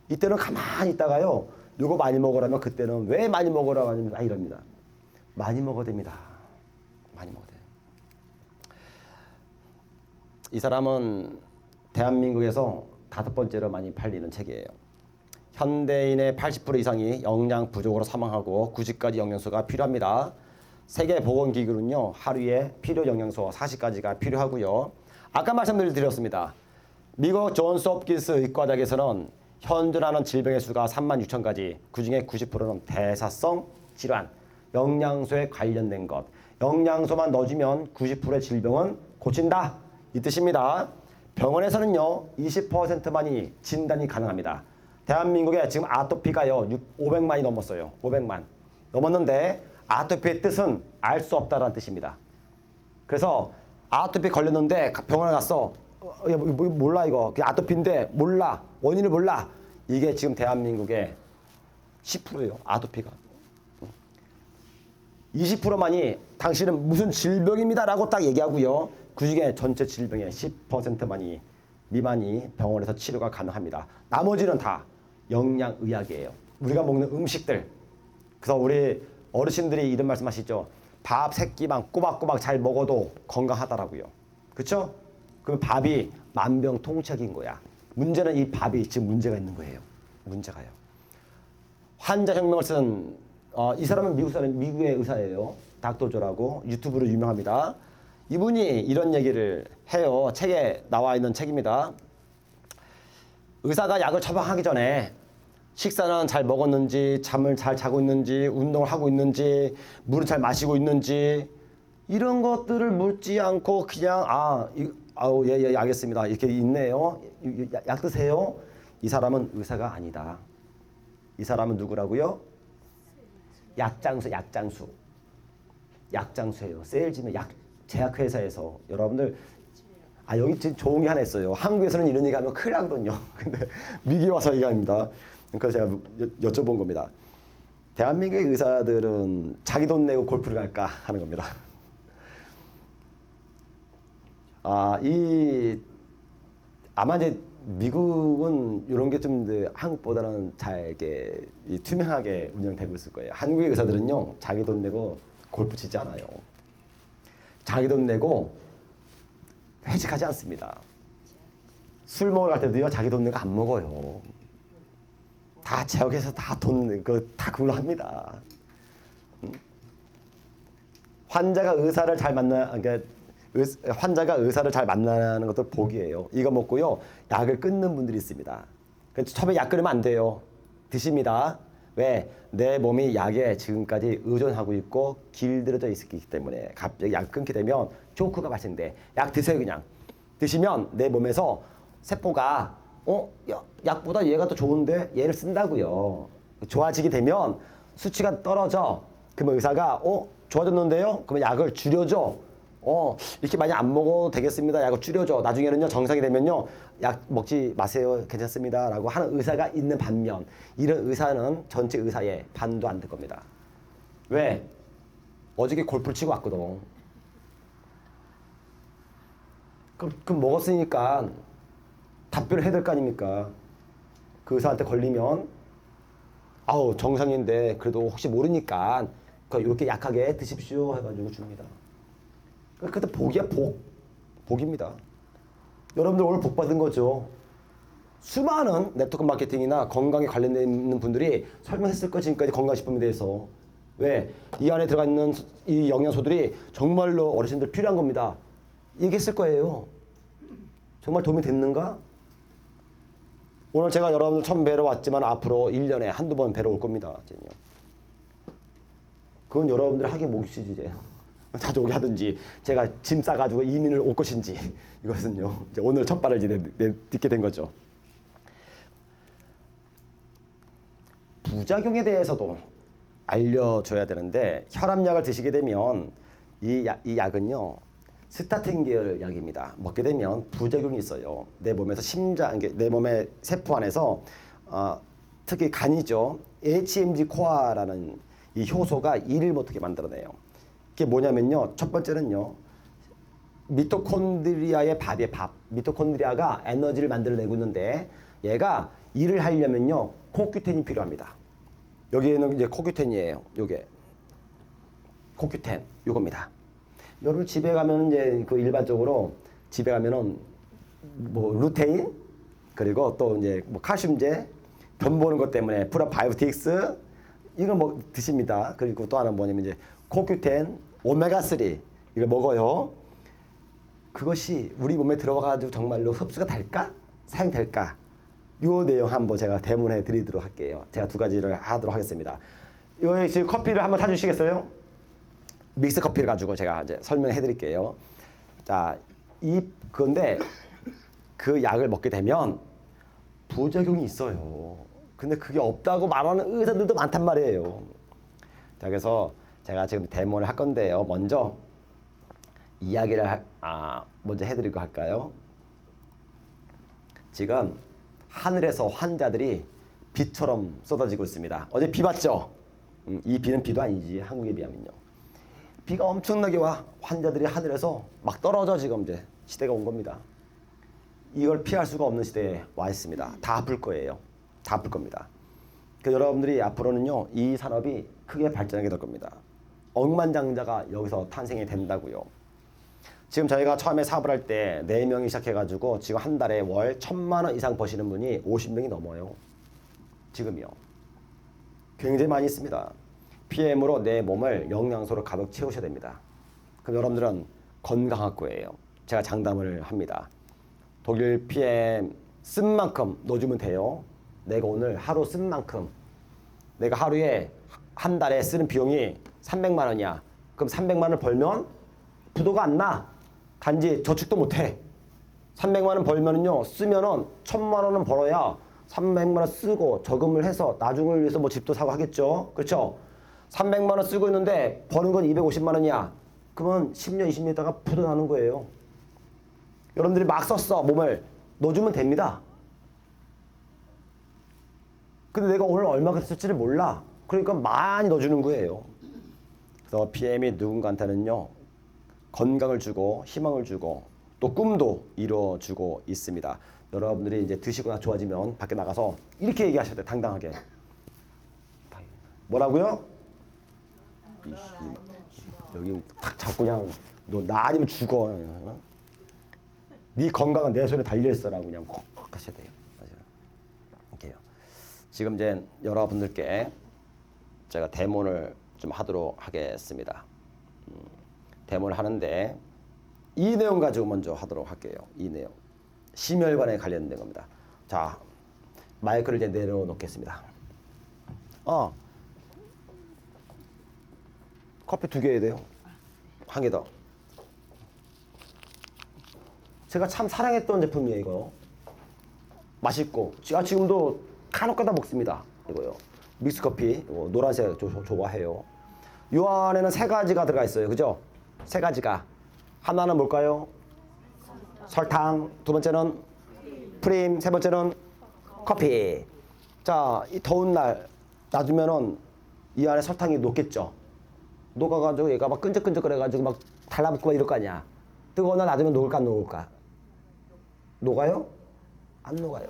이때는 가만히 있다가요, 요거 많이 먹으라면 그때는 왜 많이 먹으라고 하냐면 이럽니다. 많이 먹어야 됩니다. 많이 먹어야 돼요. 이 사람은 대한민국에서 5번째로 많이 팔리는 책이에요. 현대인의 80% 이상이 영양 부족으로 사망하고 90가지 영양소가 필요합니다. 세계보건기구는요, 하루에 필요 영양소 40가지가 필요하고요. 아까 말씀드렸습니다. 미국 존스 홉킨스 의과대학에서는 현존하는 질병의 수가 36,000가지, 그중에 90%는 대사성 질환, 영양소에 관련된 것. 영양소만 넣어주면 90%의 질병은 고친다. 이 뜻입니다. 병원에서는요, 20%만이 진단이 가능합니다. 대한민국에 지금 아토피가요, 500만이 넘었어요. 500만. 넘었는데 아토피의 뜻은 알 수 없다라는 뜻입니다. 그래서 아토피 걸렸는데 병원에 갔어. 몰라 이거. 아토피인데 몰라. 원인을 몰라. 이게 지금 대한민국의 10%예요. 아토피가. 20%만이 당신은 무슨 질병입니다라고 딱 얘기하고요. 그중에 전체 질병의 10%만이 미만이 병원에서 치료가 가능합니다. 나머지는 다 영양의학이에요. 우리가 먹는 음식들. 그래서 우리 어르신들이 이런 말씀하시죠. 밥 3끼만 꼬박꼬박 잘 먹어도 건강하다라고요. 그렇죠? 그럼 밥이 만병통치약인 거야. 문제는 이 밥이 지금 문제가 있는 거예요. 문제가요. 환자혁명을 쓴 이 사람은 미국의 의사예요. 닥터조라고 유튜브로 유명합니다. 이분이 이런 얘기를 해요. 책에 나와 있는 책입니다. 의사가 약을 처방하기 전에 식사는 잘 먹었는지, 잠을 잘 자고 있는지, 운동을 하고 있는지, 물을 잘 마시고 있는지 이런 것들을 묻지 않고 그냥 예, 알겠습니다. 이렇게 있네요. 약 드세요. 이 사람은 의사가 아니다. 이 사람은 누구라고요? 약장수예요. 세일즈면 제약회사에서 여러분들 여기 지금 좋은 게 하나 있어요. 한국에서는 이런 얘기하면 큰일 나거든요. 근데 미국에 와서 얘기합니다. 그래서 제가 여쭤본 겁니다. 대한민국의 의사들은 자기 돈 내고 골프를 갈까 하는 겁니다. 아마 이제 미국은 이런 게 좀 한국보다는 잘 이렇게 투명하게 운영되고 있을 거예요. 한국의 의사들은요, 자기 돈 내고 골프 치지 않아요. 자기 돈 내고 회식하지 않습니다. 술 먹으러 갈 때도요, 자기 돈 내고 안 먹어요. 다 제약회사 다 그걸로 합니다. 환자가 의사를 잘 환자가 의사를 잘 만나는 것도 복이에요. 이거 먹고요, 약을 끊는 분들이 있습니다. 그래서 처음에 약 끊으면 안 돼요. 드십니다. 왜? 내 몸이 약에 지금까지 의존하고 있고 길들여져 있기 때문에 갑자기 약 끊게 되면 쇼크가 발생돼. 약 드세요. 그냥 드시면 내 몸에서 세포가 약보다 얘가 더 좋은데 얘를 쓴다고요. 좋아지게 되면 수치가 떨어져. 그러면 의사가 좋아졌는데요? 그러면 약을 줄여줘. 이렇게 많이 안 먹어도 되겠습니다. 약을 줄여줘. 나중에는요, 정상이 되면요, 약 먹지 마세요. 괜찮습니다. 라고 하는 의사가 있는 반면, 이런 의사는 전체 의사의 반도 안 될 겁니다. 왜? 어저께 골프를 치고 왔거든. 그럼 먹었으니까 답변을 해야 될 거 아닙니까? 그 의사한테 걸리면, 정상인데, 그래도 혹시 모르니까, 이렇게 약하게 드십시오. 해가지고 줍니다. 그때 복이야, 복입니다. 여러분들 오늘 복 받은 거죠. 수많은 네트워크 마케팅이나 건강에 관련된 있는 분들이 설명했을 거 지금까지 건강식품에 대해서. 왜? 이 안에 들어가 있는 이 영양소들이 정말로 어르신들 필요한 겁니다. 얘기했을 거예요. 정말 도움이 됐는가? 오늘 제가 여러분들 처음 뵈러 왔지만 앞으로 1년에 한두 번 뵈러 올 겁니다. 그건 여러분들 하기 몫이지 이제. 자주 오게 하든지 제가 짐 싸가지고 이민을 올 것인지 이것은요 이제 오늘 첫 발을 딛게 된 거죠. 부작용에 대해서도 알려줘야 되는데 혈압약을 드시게 되면 이 약은요 스타틴 계열 약입니다. 먹게 되면 부작용이 있어요. 내 몸에서 내 몸의 세포 안에서 특히 간이죠. HMG 코아라는 이 효소가 일을 못하게 만들어내요. 그게 뭐냐면요. 첫 번째는요. 미토콘드리아의 밥이에요. 밥. 미토콘드리아가 에너지를 만들어내고 있는데 얘가 일을 하려면요. 코큐텐이 필요합니다. 여기에는 이제 코큐텐이에요. 요게. 코큐텐. 요겁니다. 여러분 집에 가면 이제 일반적으로 집에 가면은 루테인 그리고 또 이제 칼슘제 변 보는 것 때문에 프로바이오틱스 이걸 드십니다. 그리고 또 하나 뭐냐면 이제 코큐텐, 오메가3 이걸 먹어요. 그것이 우리 몸에 들어가가지고 정말로 흡수가 될까? 사용될까? 요 내용 한번 제가 대문해 드리도록 할게요. 제가 두 가지를 하도록 하겠습니다. 요 지금 커피를 한번 사주시겠어요? 믹스 커피를 가지고 제가 이제 설명해 드릴게요. 자, 그런데 그 약을 먹게 되면 부작용이 있어요. 근데 그게 없다고 말하는 의사들도 많단 말이에요. 자, 그래서 제가 지금 데모를 할 건데요. 먼저 이야기를 먼저 해드리고 할까요? 지금 하늘에서 환자들이 비처럼 쏟아지고 있습니다. 어제 비 왔죠? 이 비는 비도 아니지 한국에 비하면요. 비가 엄청나게 와. 환자들이 하늘에서 막 떨어져 지금 이제 시대가 온 겁니다. 이걸 피할 수가 없는 시대에 와 있습니다. 다 아플 거예요. 다 아플 겁니다. 여러분들이 앞으로는요 이 산업이 크게 발전하게 될 겁니다. 억만장자가 여기서 탄생이 된다고요. 지금 저희가 처음에 사업을 할 때 4명이 시작해가지고 지금 한 달에 월 1,000만 원 이상 버시는 분이 50명이 넘어요. 지금이요. 굉장히 많이 있습니다. PM으로 내 몸을 영양소로 가득 채우셔야 됩니다. 그럼 여러분들은 건강학교예요. 제가 장담을 합니다. 독일 PM 쓴 만큼 넣어주면 돼요. 내가 오늘 하루 쓴 만큼, 내가 하루에 한 달에 쓰는 비용이 300만 원이야. 그럼 300만 원을 벌면 부도가 안 나. 단지 저축도 못 해. 300만 원 벌면은요, 쓰면은 1,000만 원은 벌어야 300만 원 쓰고 저금을 해서 나중을 위해서 뭐 집도 사고 하겠죠. 그렇죠? 300만 원 쓰고 있는데 버는 건 250만 원이야. 그러면 10년, 20년 있다가 부도 나는 거예요. 여러분들이 막 썼어. 몸을 넣어주면 됩니다. 근데 내가 오늘 얼마나 쓸지를 몰라. 그러니까 많이 넣어주는 거예요. 그래서 PM이 누군가한테는요, 건강을 주고 희망을 주고 또 꿈도 이루어주고 있습니다. 여러분들이 이제 드시거나 좋아지면 밖에 나가서 이렇게 얘기하셔야 돼요. 당당하게. 뭐라고요? 여기 탁 잡고 그냥 너 나 아니면 죽어. 네 건강은 내 손에 달려있어라고 그냥 콕 하셔야 돼요. 맞아요. 이렇게요. 지금 이제 여러분들께 제가 데모를 좀 하도록 하겠습니다. 데모를 하는데 이 내용 가지고 먼저 하도록 할게요. 이 내용. 심혈관에 관련된 겁니다. 자, 마이크를 이제 내려놓겠습니다. 커피 2개 해야 돼요. 1개 더. 제가 참 사랑했던 제품이에요, 이거. 맛있고. 지금도 간혹 가다 먹습니다. 이거요. 믹스커피. 이거 노란색 좋아해요. 이 안에는 3가지가 들어가 있어요. 그죠? 3가지가. 하나는 뭘까요? 설탕. 2번째는 프림. 3번째는 커피. 자, 이 더운 날 놔두면은 이 안에 설탕이 녹겠죠? 녹아가지고 얘가 막 끈적끈적거려가지고 막 달라붙고 막 이럴 거 아니야. 뜨거운 날 놔두면 녹을까 안 녹을까? 녹아요? 안 녹아요.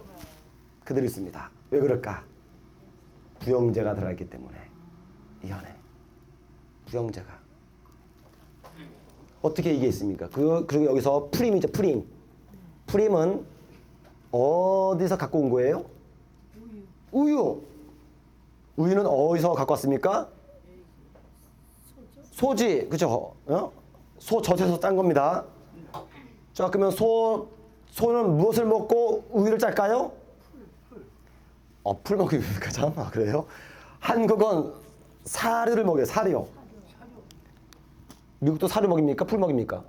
그대로 있습니다. 왜 그럴까? 부영제가 들어가 있기 때문에. 이 안에 부영제가 어떻게 이게 있습니까? 그리고 여기서 프림이죠. 프림은 어디서 갖고 온 거예요? 우유는 어디서 갖고 왔습니까? 소지, 그죠? 소젖에서 짠 겁니다. 자, 그러면 소는 무엇을 먹고 우유를 짤까요? 풀 먹입니까? 참? 그래요? 한국은 사료를 먹여요. 사료. 미국도 사료 먹입니까? 풀 먹입니까?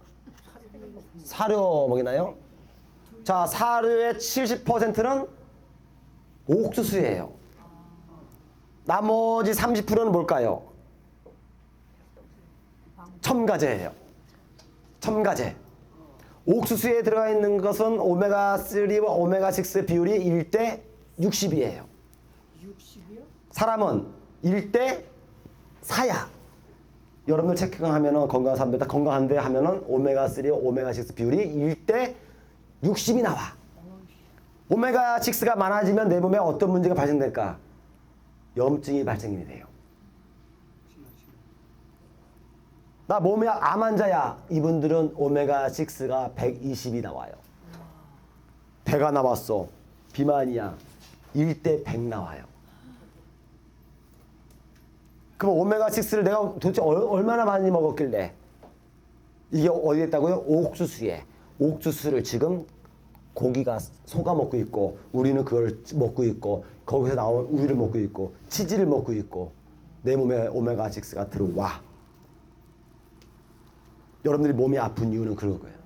사료 먹이나요? 자, 사료의 70%는 옥수수예요. 나머지 30%는 뭘까요? 첨가제예요. 첨가제. 옥수수에 들어가 있는 것은 오메가3와 오메가6 비율이 1대 60이에요. 60이요? 사람은 1대 4야. 여러분들 체크하면은 건강한 사람들 다 건강한데 하면은 오메가3와 오메가6 비율이 1대 60이 나와. 오메가6가 많아지면 내 몸에 어떤 문제가 발생될까? 염증이 발생이 돼요. 나 몸에 암 환자야. 이분들은 오메가6가 120이 나와요. 배가 나왔어. 비만이야. 1대 100 나와요. 그럼 오메가6를 내가 도대체 얼마나 많이 먹었길래? 이게 어디에 있다고요? 옥수수에. 옥수수를 지금 고기가 소가 먹고 있고 우리는 그걸 먹고 있고 거기서 나온 우유를 먹고 있고 치즈를 먹고 있고 내 몸에 오메가6가 들어와. 여러분들이 몸이 아픈 이유는 그런 거예요.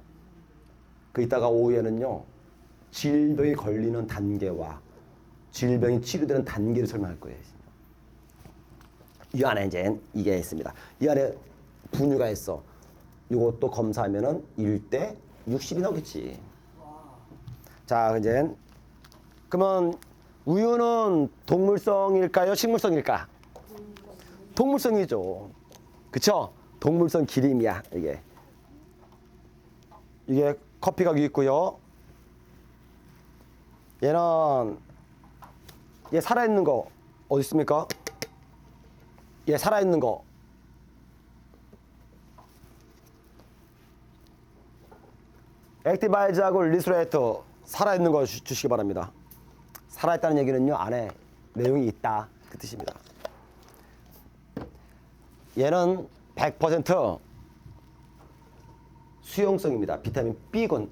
이따가 오후에는요. 질병이 걸리는 단계와 질병이 치료되는 단계를 설명할 거예요. 이 안에 이제 이게 있습니다. 이 안에 분유가 있어. 이것도 검사하면은 1대 60이 나오겠지. 자, 이제 그러면 우유는 동물성일까요? 식물성일까? 동물성이죠. 그쵸? 동물성 기름이야, 이게 커피가 여기 있고요. 얘는 얘 살아있는 거 어디 있습니까? 예, 살아있는 거. 액티바이즈하고 리스레이터 살아있는 거 주시기 바랍니다. 살아있다는 얘기는요, 안에 내용이 있다, 그 뜻입니다. 얘는 100% 수용성입니다. 비타민 B군.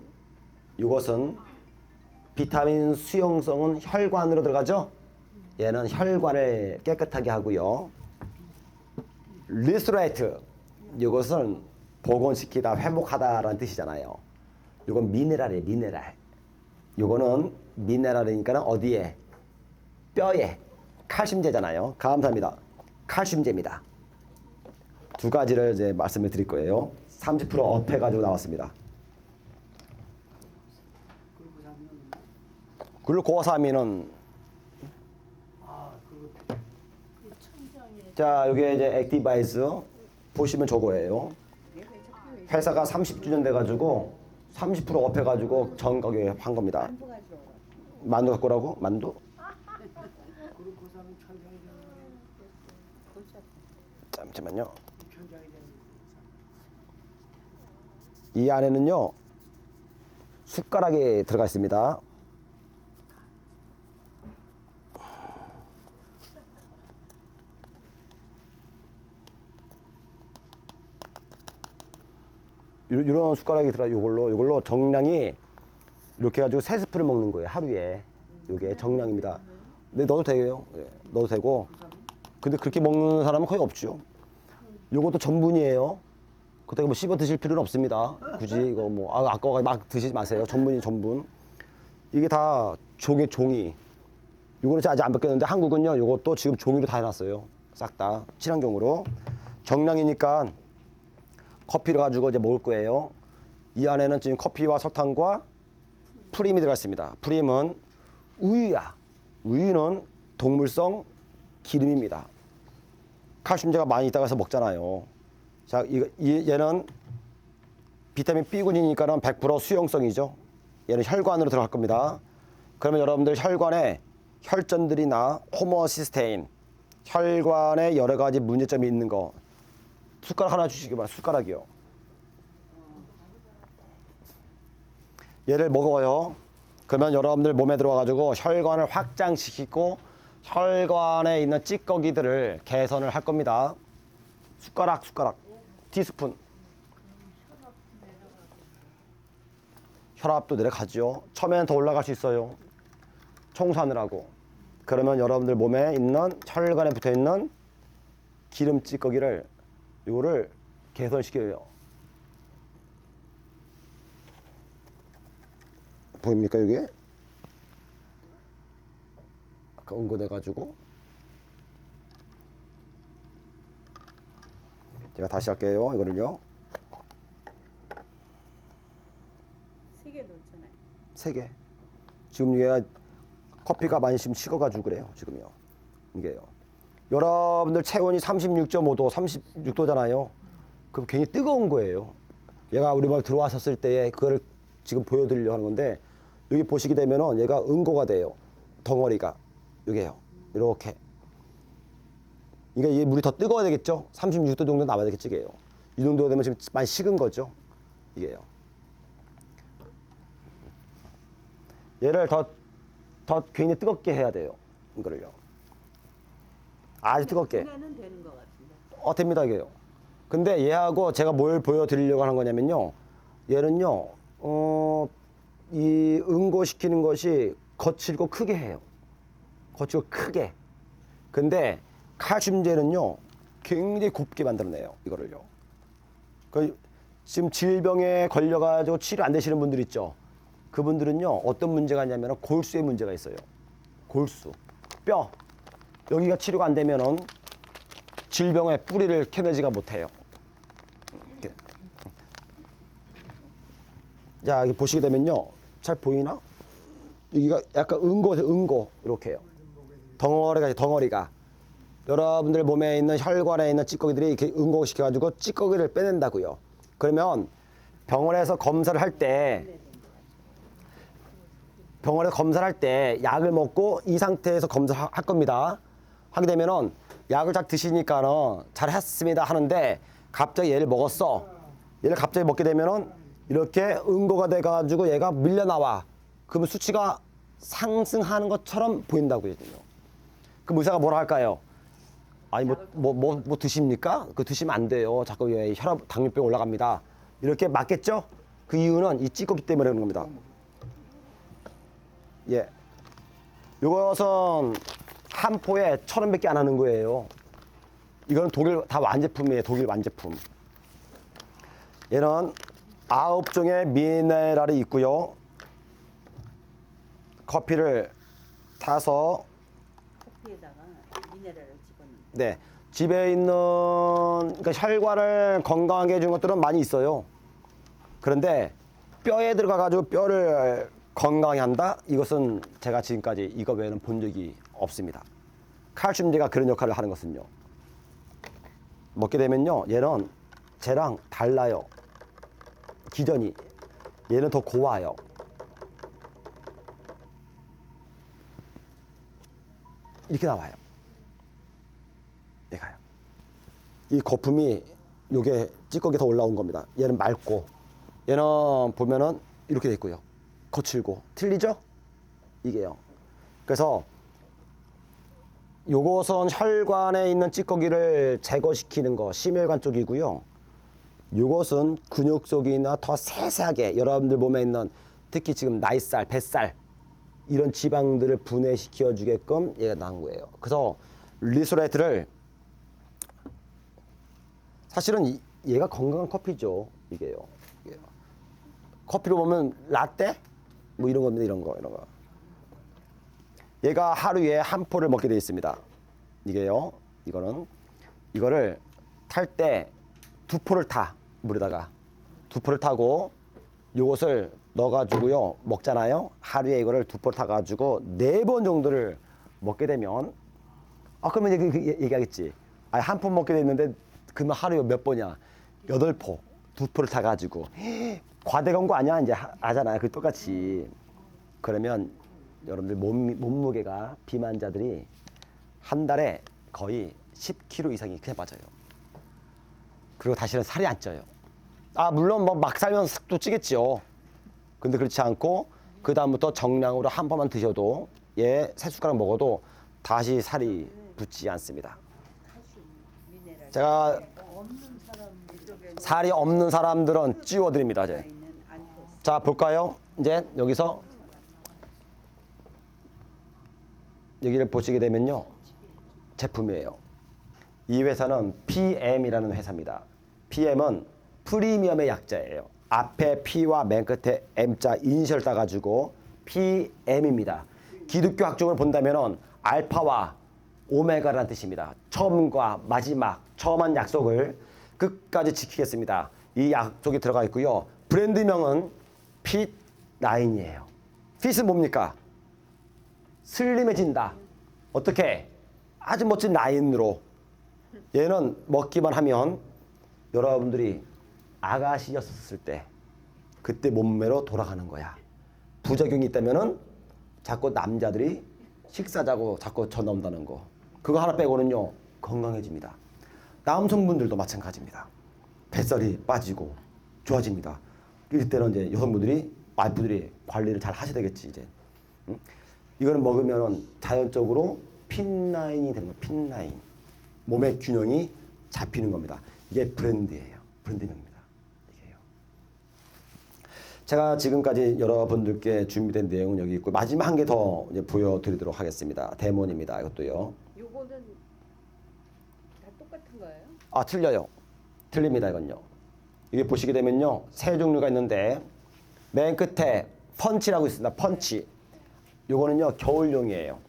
이것은 비타민 수용성은 혈관으로 들어가죠. 얘는 혈관을 깨끗하게 하고요. 리스토레이트, 이것은 복원시키다, 회복하다라는 뜻이잖아요. 이건 미네랄이에요, 미네랄. 이거는 미네랄이니까 어디에? 뼈에. 칼슘제잖아요. 감사합니다. 칼슘제입니다. 두 가지를 이제 말씀을 드릴 거예요. 30% 업해가지고 나왔습니다. 글루코사민은 그 천장에 자, 이게 이제 액티바이즈 보시면 저거예요. 회사가 30주년 돼가지고 30% 업해가지고 전 가격에 한 겁니다. 만두 갖고 오라고? 만두? 잠시만요. 이 안에는요 숟가락이 들어가 있습니다. 이런 숟가락이 들어가. 이걸로 정량이 이렇게 해가지고 3스푼을 먹는 거예요, 하루에. 이게 정량입니다. 근데 넣어도 돼요. 예, 넣어도 되고. 근데 그렇게 먹는 사람은 거의 없죠. 이것도 전분이에요. 그렇다고 뭐 씹어 드실 필요는 없습니다. 굳이 이거 뭐 아까워 막 드시지 마세요. 전분이 전분. 이게 다 종이. 이거는 아직 안 벗겼는데 한국은요, 이것도 지금 종이로 다 해놨어요. 싹 다 친환경으로. 정량이니까 커피를 가지고 이제 먹을 거예요. 이 안에는 지금 커피와 설탕과 프림이 들어가 있습니다. 프림은 우유야. 우유는 동물성 기름입니다. 칼슘제가 많이 있다고 해서 먹잖아요. 자, 얘는 비타민 B군이니까는 100% 수용성이죠. 얘는 혈관으로 들어갈 겁니다. 그러면 여러분들 혈관에 혈전들이나 호모시스테인, 혈관에 여러 가지 문제점이 있는 거 숟가락 하나 주시기 바랍니다. 숟가락이요. 얘를 먹어요. 그러면 여러분들 몸에 들어와가지고 혈관을 확장시키고 혈관에 있는 찌꺼기들을 개선을 할 겁니다. 숟가락, 티스푼. 혈압도 내려가죠. 처음에는 더 올라갈 수 있어요. 청소하느라고. 그러면 여러분들 몸에 있는 혈관에 붙어있는 기름 찌꺼기를 이거를 개선시켜요. 보입니까 이게? 아까 응고돼가지고 제가 다시 할게요. 이거를요. 3개 넣잖아요. 3개. 지금 이게 커피가 많이 지금 식어가지고 그래요. 지금요. 이게요. 여러분들 체온이 36.5도, 36도잖아요. 그럼 굉장히 뜨거운 거예요. 얘가 우리 몸에 들어왔었을 때에 그거를 지금 보여드리려고 하는 건데, 여기 보시게 되면은 얘가 응고가 돼요. 덩어리가. 이게요. 이렇게. 그러니까 이 물이 더 뜨거워야 되겠죠? 36도 정도 남아야 되겠지, 이게요. 이 정도 되면 지금 많이 식은 거죠. 이게요. 얘를 더 굉장히 뜨겁게 해야 돼요. 이거를요. 아주 뜨겁게. 분해는 되는 것 같은데. 됩니다, 이게요. 근데 얘하고 제가 뭘 보여드리려고 하는 거냐면요. 얘는요, 이 응고시키는 것이 거칠고 크게 해요. 거칠고 크게. 근데 칼슘제는요, 굉장히 곱게 만들어내요, 이거를요. 지금 질병에 걸려가지고 치료 안 되시는 분들 있죠. 그분들은요, 어떤 문제가 있냐면 골수에 문제가 있어요. 골수. 뼈. 여기가 치료가 안 되면은 질병의 뿌리를 캐내지가 못해요. 이렇게. 자, 여기 보시게 되면요. 잘 보이나? 여기가 약간 응고, 이렇게 해요. 덩어리가. 여러분들 몸에 있는 혈관에 있는 찌꺼기들이 이렇게 응고시켜가지고 찌꺼기를 빼낸다고요. 그러면 병원에서 검사를 할 때, 약을 먹고 이 상태에서 검사할 겁니다. 하게 되면은 약을 잘 드시니까는 잘 했습니다 하는데 갑자기 얘를 먹었어. 얘를 갑자기 먹게 되면은 이렇게 응고가 돼 가지고 얘가 밀려 나와. 그러면 수치가 상승하는 것처럼 보인다고요. 그럼 의사가 뭐라 할까요? 아니 뭐 드십니까? 그 드시면 안 돼요. 자꾸 왜 혈압 당뇨병 올라갑니다. 이렇게 맞겠죠? 그 이유는 이 찌꺼기 때문에 그런 겁니다. 예. 요것은 한 포에 1,000원밖에 안 하는 거예요. 이거는 독일 다 완제품이에요. 독일 완제품. 얘는 9종의 미네랄이 있고요. 커피를 타서 커피에다가 미네랄을 집어넣는. 네. 집에 있는 그러니까 혈관을 건강하게 해주는 것들은 많이 있어요. 그런데 뼈에 들어가 가지고 뼈를 건강하게 한다? 이것은 제가 지금까지 이거 외에는 본 적이 없습니다. 칼슘제가 그런 역할을 하는 것은요. 먹게 되면요. 얘는 쟤랑 달라요. 기전이. 얘는 더 고와요. 이렇게 나와요. 얘가요. 이 거품이 요게 찌꺼기 더 올라온 겁니다. 얘는 맑고 얘는 보면은 이렇게 돼 있고요. 거칠고 틀리죠? 이게요. 그래서 요것은 혈관에 있는 찌꺼기를 제거시키는 거 심혈관 쪽이고요. 요것은 근육 쪽이나 더 세세하게 여러분들 몸에 있는 특히 지금 나이살, 뱃살 이런 지방들을 분해시켜 주게끔 얘가 나온 거예요. 그래서 리소레트를 사실은 얘가 건강한 커피죠. 이게요. 커피로 보면 라떼 뭐 이런 겁니다. 이런 거. 얘가 하루에 한 포를 먹게 되어 있습니다. 이게요. 이거를 탈 때 2포를 타. 물에다가 2포를 타고 요것을 넣어가지고요 먹잖아요. 하루에 이거를 2포를 타가지고 4번 정도를 먹게 되면 그러면 얘기하겠지. 한 포 먹게 됐는데 그러면 하루에 몇 번이야? 8포 2포를 타가지고 과대 광고 아니야? 이제 하잖아요. 그 똑같이. 그러면 여러분들 몸무게가 비만자들이 한 달에 거의 10kg 이상이 그냥 빠져요. 그리고 다시는 살이 안 쪄요. 물론 뭐 막 살면 또 찌겠죠. 근데 그렇지 않고 그 다음부터 정량으로 한 번만 드셔도 얘 3숟가락 먹어도 다시 살이 붙지 않습니다. 미네랄. 제가 없는 사람 이쪽에 살이 없는 사람들은 찌워드립니다. 이제. 있는 안토스. 자 볼까요? 이제 여기서 여기를 보시게 되면요 제품이에요. 이 회사는 PM이라는 회사입니다. PM은 프리미엄의 약자예요. 앞에 P와 맨 끝에 M자 이니셜 따가지고 PM입니다. 기독교 학종을 본다면은 알파와 오메가라는 뜻입니다. 처음과 마지막, 처음한 약속을 끝까지 지키겠습니다. 이 약속이 들어가 있고요. 브랜드명은 핏9이에요. 핏은 뭡니까? 슬림해진다. 어떻게? 아주 멋진 라인으로. 얘는 먹기만 하면 여러분들이 아가씨였을 때 그때 몸매로 돌아가는 거야. 부작용이 있다면은 자꾸 남자들이 식사자고 자꾸 저 나온다는 거. 그거 하나 빼고는요 건강해집니다. 남성분들도 마찬가지입니다. 뱃살이 빠지고 좋아집니다. 이때는 이제 여성분들이 와이프들이 관리를 잘 하셔야 되겠지 이제. 응? 이거는 먹으면 자연적으로 핏라인이 되는 거예요. 핏라인. 몸의 균형이 잡히는 겁니다. 이게 브랜드예요. 브랜드명입니다. 이게요. 제가 지금까지 여러분들께 준비된 내용은 여기 있고 마지막 한 개 더 보여드리도록 하겠습니다. 데몬입니다. 이것도요. 요거는 다 똑같은 거예요? 틀려요. 틀립니다. 이건요. 이게 보시게 되면요. 세 종류가 있는데 맨 끝에 펀치라고 있습니다. 펀치. 요거는요. 겨울용이에요.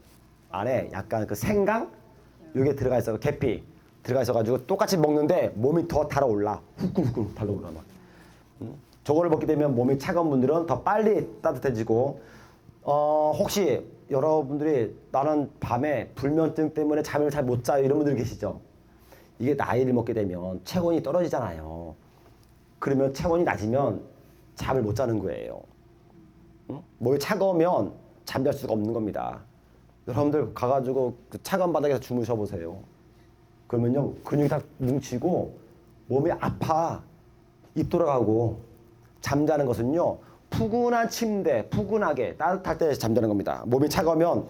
안에 약간 그 생강 요게 들어가 있어. 계피 들어가 있어 가지고 똑같이 먹는데 몸이 더 달아올라. 후끈후끈 달아올라 막. 저거를 먹게 되면 몸이 차가운 분들은 더 빨리 따뜻해지고 혹시 여러분들이 나는 밤에 불면증 때문에 잠을 잘 못 자요 이런 분들 계시죠? 이게 나이를 먹게 되면 체온이 떨어지잖아요. 그러면 체온이 낮으면 잠을 못 자는 거예요. 몸이 차가우면 잠잘 수가 없는 겁니다. 여러분들 가가지고 그 차가운 바닥에서 주무셔 보세요. 그러면요 근육이 다 뭉치고 몸이 아파. 입 돌아가고. 잠자는 것은요 푸근한 침대, 푸근하게 따뜻할 때 잠자는 겁니다. 몸이 차가우면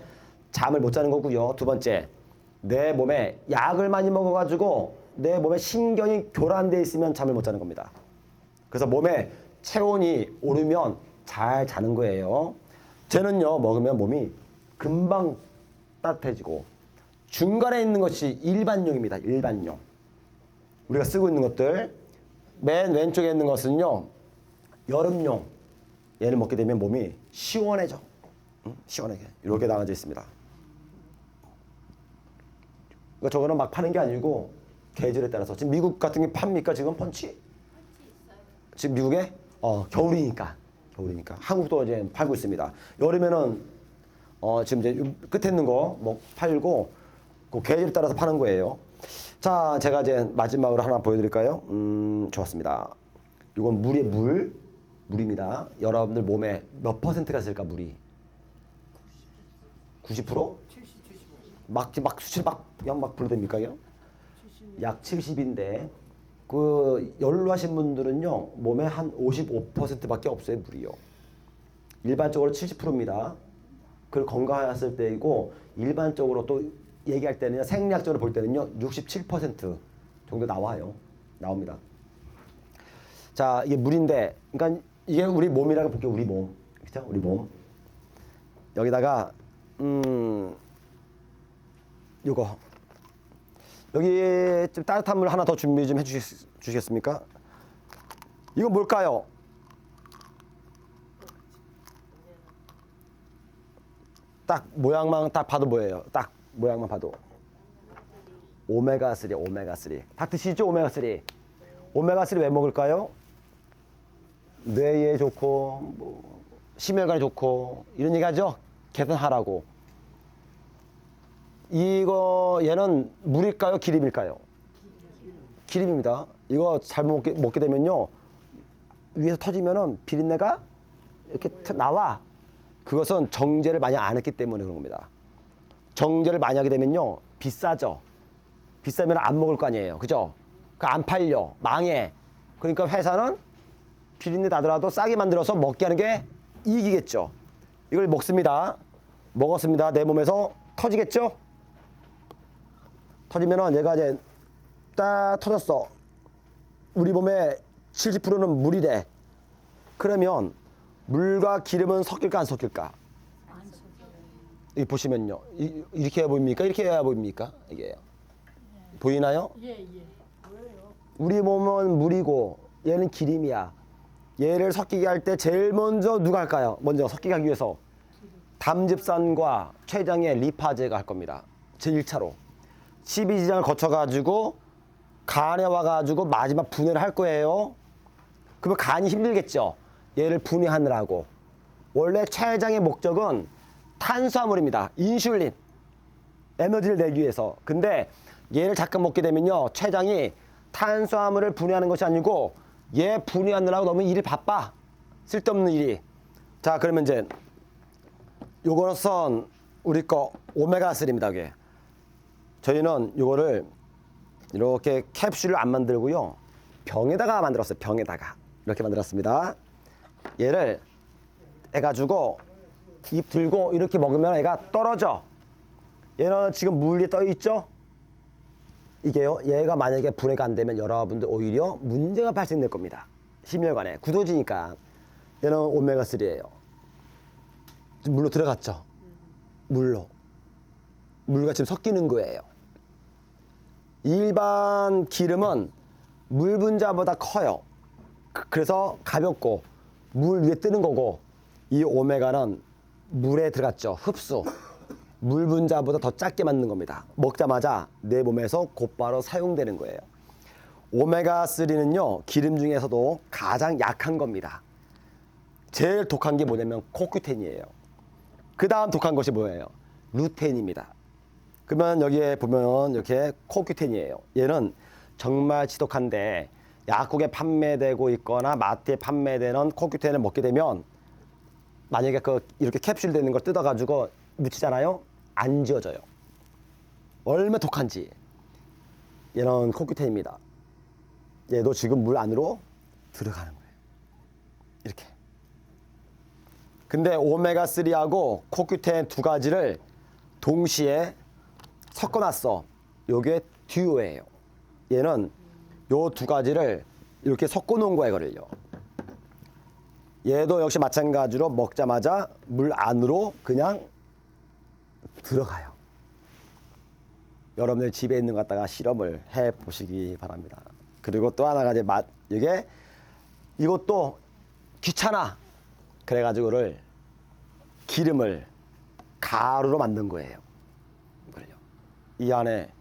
잠을 못 자는 거고요. 두 번째, 내 몸에 약을 많이 먹어가지고 내 몸에 신경이 교란돼 있으면 잠을 못 자는 겁니다. 그래서 몸에 체온이 오르면 잘 자는 거예요. 쟤는요 먹으면 몸이 금방 따뜻해지고, 중간에 있는 것이 일반용입니다. 일반용. 우리가 쓰고 있는 것들, 맨 왼쪽에 있는 것은요 여름용. 얘를 먹게 되면 몸이 시원해져. 시원하게 이렇게 나눠져 있습니다. 그러니까 저거는 막 파는 게 아니고 계절에 따라서. 지금 미국 같은 게 팝니까 지금 펀치? 지금 미국에 겨울이니까 한국도 이제 팔고 있습니다. 여름에는 지금 이제 끝에 있는 거 뭐 팔고 그 계절에 따라서 파는 거예요. 자, 제가 이제 마지막으로 하나 보여드릴까요? 좋았습니다. 이건 물입니다. 여러분들 몸에 몇 퍼센트가 있을까 물이? 90%? 막 수치 막 불러댑니까? 약 70인데 그 연로하신 분들은요 몸에 한 55%밖에 없어요 물이요. 일반적으로 70%입니다. 그걸 건강하셨을 때이고, 일반적으로 또 얘기할 때는 생리학적으로 볼 때는요 67% 정도 나옵니다. 자, 이게 물인데, 그러니까 이게 우리 몸이라고 볼게요. 우리 몸, 그렇죠? 우리 몸. 여기다가 요거 여기 좀 따뜻한 물 하나 더 준비 좀 해주시겠습니까? 이거 뭘까요? 딱 모양만 딱 봐도 뭐예요? 딱 모양만 봐도 오메가3. 오메가3 다 드시죠? 오메가3. 오메가3 왜 먹을까요? 뇌에 좋고 뭐 심혈관에 좋고 이런 얘기 하죠? 개선하라고. 얘는 물일까요? 기름일까요? 기름입니다. 이거 잘못 먹게 되면요 위에서 터지면은 비린내가 이렇게 나와. 그것은 정제를 많이 안 했기 때문에 그런 겁니다. 정제를 많이 하게 되면요 비싸죠. 비싸면 안 먹을 거 아니에요, 그죠? 안 팔려, 망해. 그러니까 회사는 비린내 나더라도 싸게 만들어서 먹게 하는 게 이익이겠죠. 이걸 먹습니다. 먹었습니다. 내 몸에서 터지겠죠? 터지면은 얘가 이제 딱 터졌어. 우리 몸의 70%는 물이래. 그러면 물과 기름은 섞일까 안 섞일까? 이 보시면요. 이렇게 해야 보입니까? 이렇게 해야 보입니까? 이게 보이나요? 예. 뭐예요? 우리 몸은 물이고 얘는 기름이야. 얘를 섞이게 할 때 제일 먼저 누가 할까요? 먼저 섞이게 하기 위해서 담즙산과 췌장의 리파제가 할 겁니다. 제1차로 12지장을 거쳐가지고 간에 와가지고 마지막 분해를 할 거예요. 그러면 간이 힘들겠죠. 얘를 분해하느라고. 원래 췌장의 목적은 탄수화물입니다. 인슐린, 에너지를 내기 위해서. 근데 얘를 잠깐 먹게 되면요 췌장이 탄수화물을 분해하는 것이 아니고 얘 분해하느라고 너무 일이 바빠. 쓸데없는 일이. 자, 그러면 이제 요거는 우리 거 오메가3입니다. 이게. 저희는 요거를 이렇게 캡슐을 안 만들고요 병에다가 만들었어요. 병에다가 이렇게 만들었습니다. 얘를 해가지고 입 들고 이렇게 먹으면 얘가 떨어져. 얘는 지금 물 위에 떠 있죠? 이게요, 얘가 만약에 분해가 안 되면 여러분들 오히려 문제가 발생될 겁니다. 심혈관에 굳어지니까. 얘는 오메가3예요. 물로 들어갔죠? 물과 지금 섞이는 거예요. 일반 기름은 물 분자보다 커요. 그래서 가볍고 물 위에 뜨는 거고, 이 오메가는 물에 들어갔죠. 흡수. 물 분자보다 더 작게 만든 겁니다. 먹자마자 내 몸에서 곧바로 사용되는 거예요. 오메가3는요 기름 중에서도 가장 약한 겁니다. 제일 독한 게 뭐냐면 코큐텐이에요. 그 다음 독한 것이 뭐예요? 루테인입니다. 그러면 여기에 보면 이렇게 코큐텐이에요. 얘는 정말 지독한데 약국에 판매되고 있거나 마트에 판매되는 코큐텐을 먹게 되면 만약에 이렇게 캡슐 되는 걸 뜯어가지고 묻히잖아요. 안 지워져요. 얼마나 독한지. 얘는 코큐텐입니다. 얘도 지금 물 안으로 들어가는 거예요. 이렇게. 근데 오메가3하고 코큐텐 두 가지를 동시에 섞어놨어. 요게 듀오예요. 얘는 요 두 가지를 이렇게 섞어놓은 거예요, 이거를요. 얘도 역시 마찬가지로 먹자마자 물 안으로 그냥 들어가요. 여러분들 집에 있는 것 갖다가 실험을 해 보시기 바랍니다. 그리고 또 하나가 이제 이게 이것도 귀찮아. 그래가지고를 기름을 가루로 만든 거예요. 이걸요. 이 안에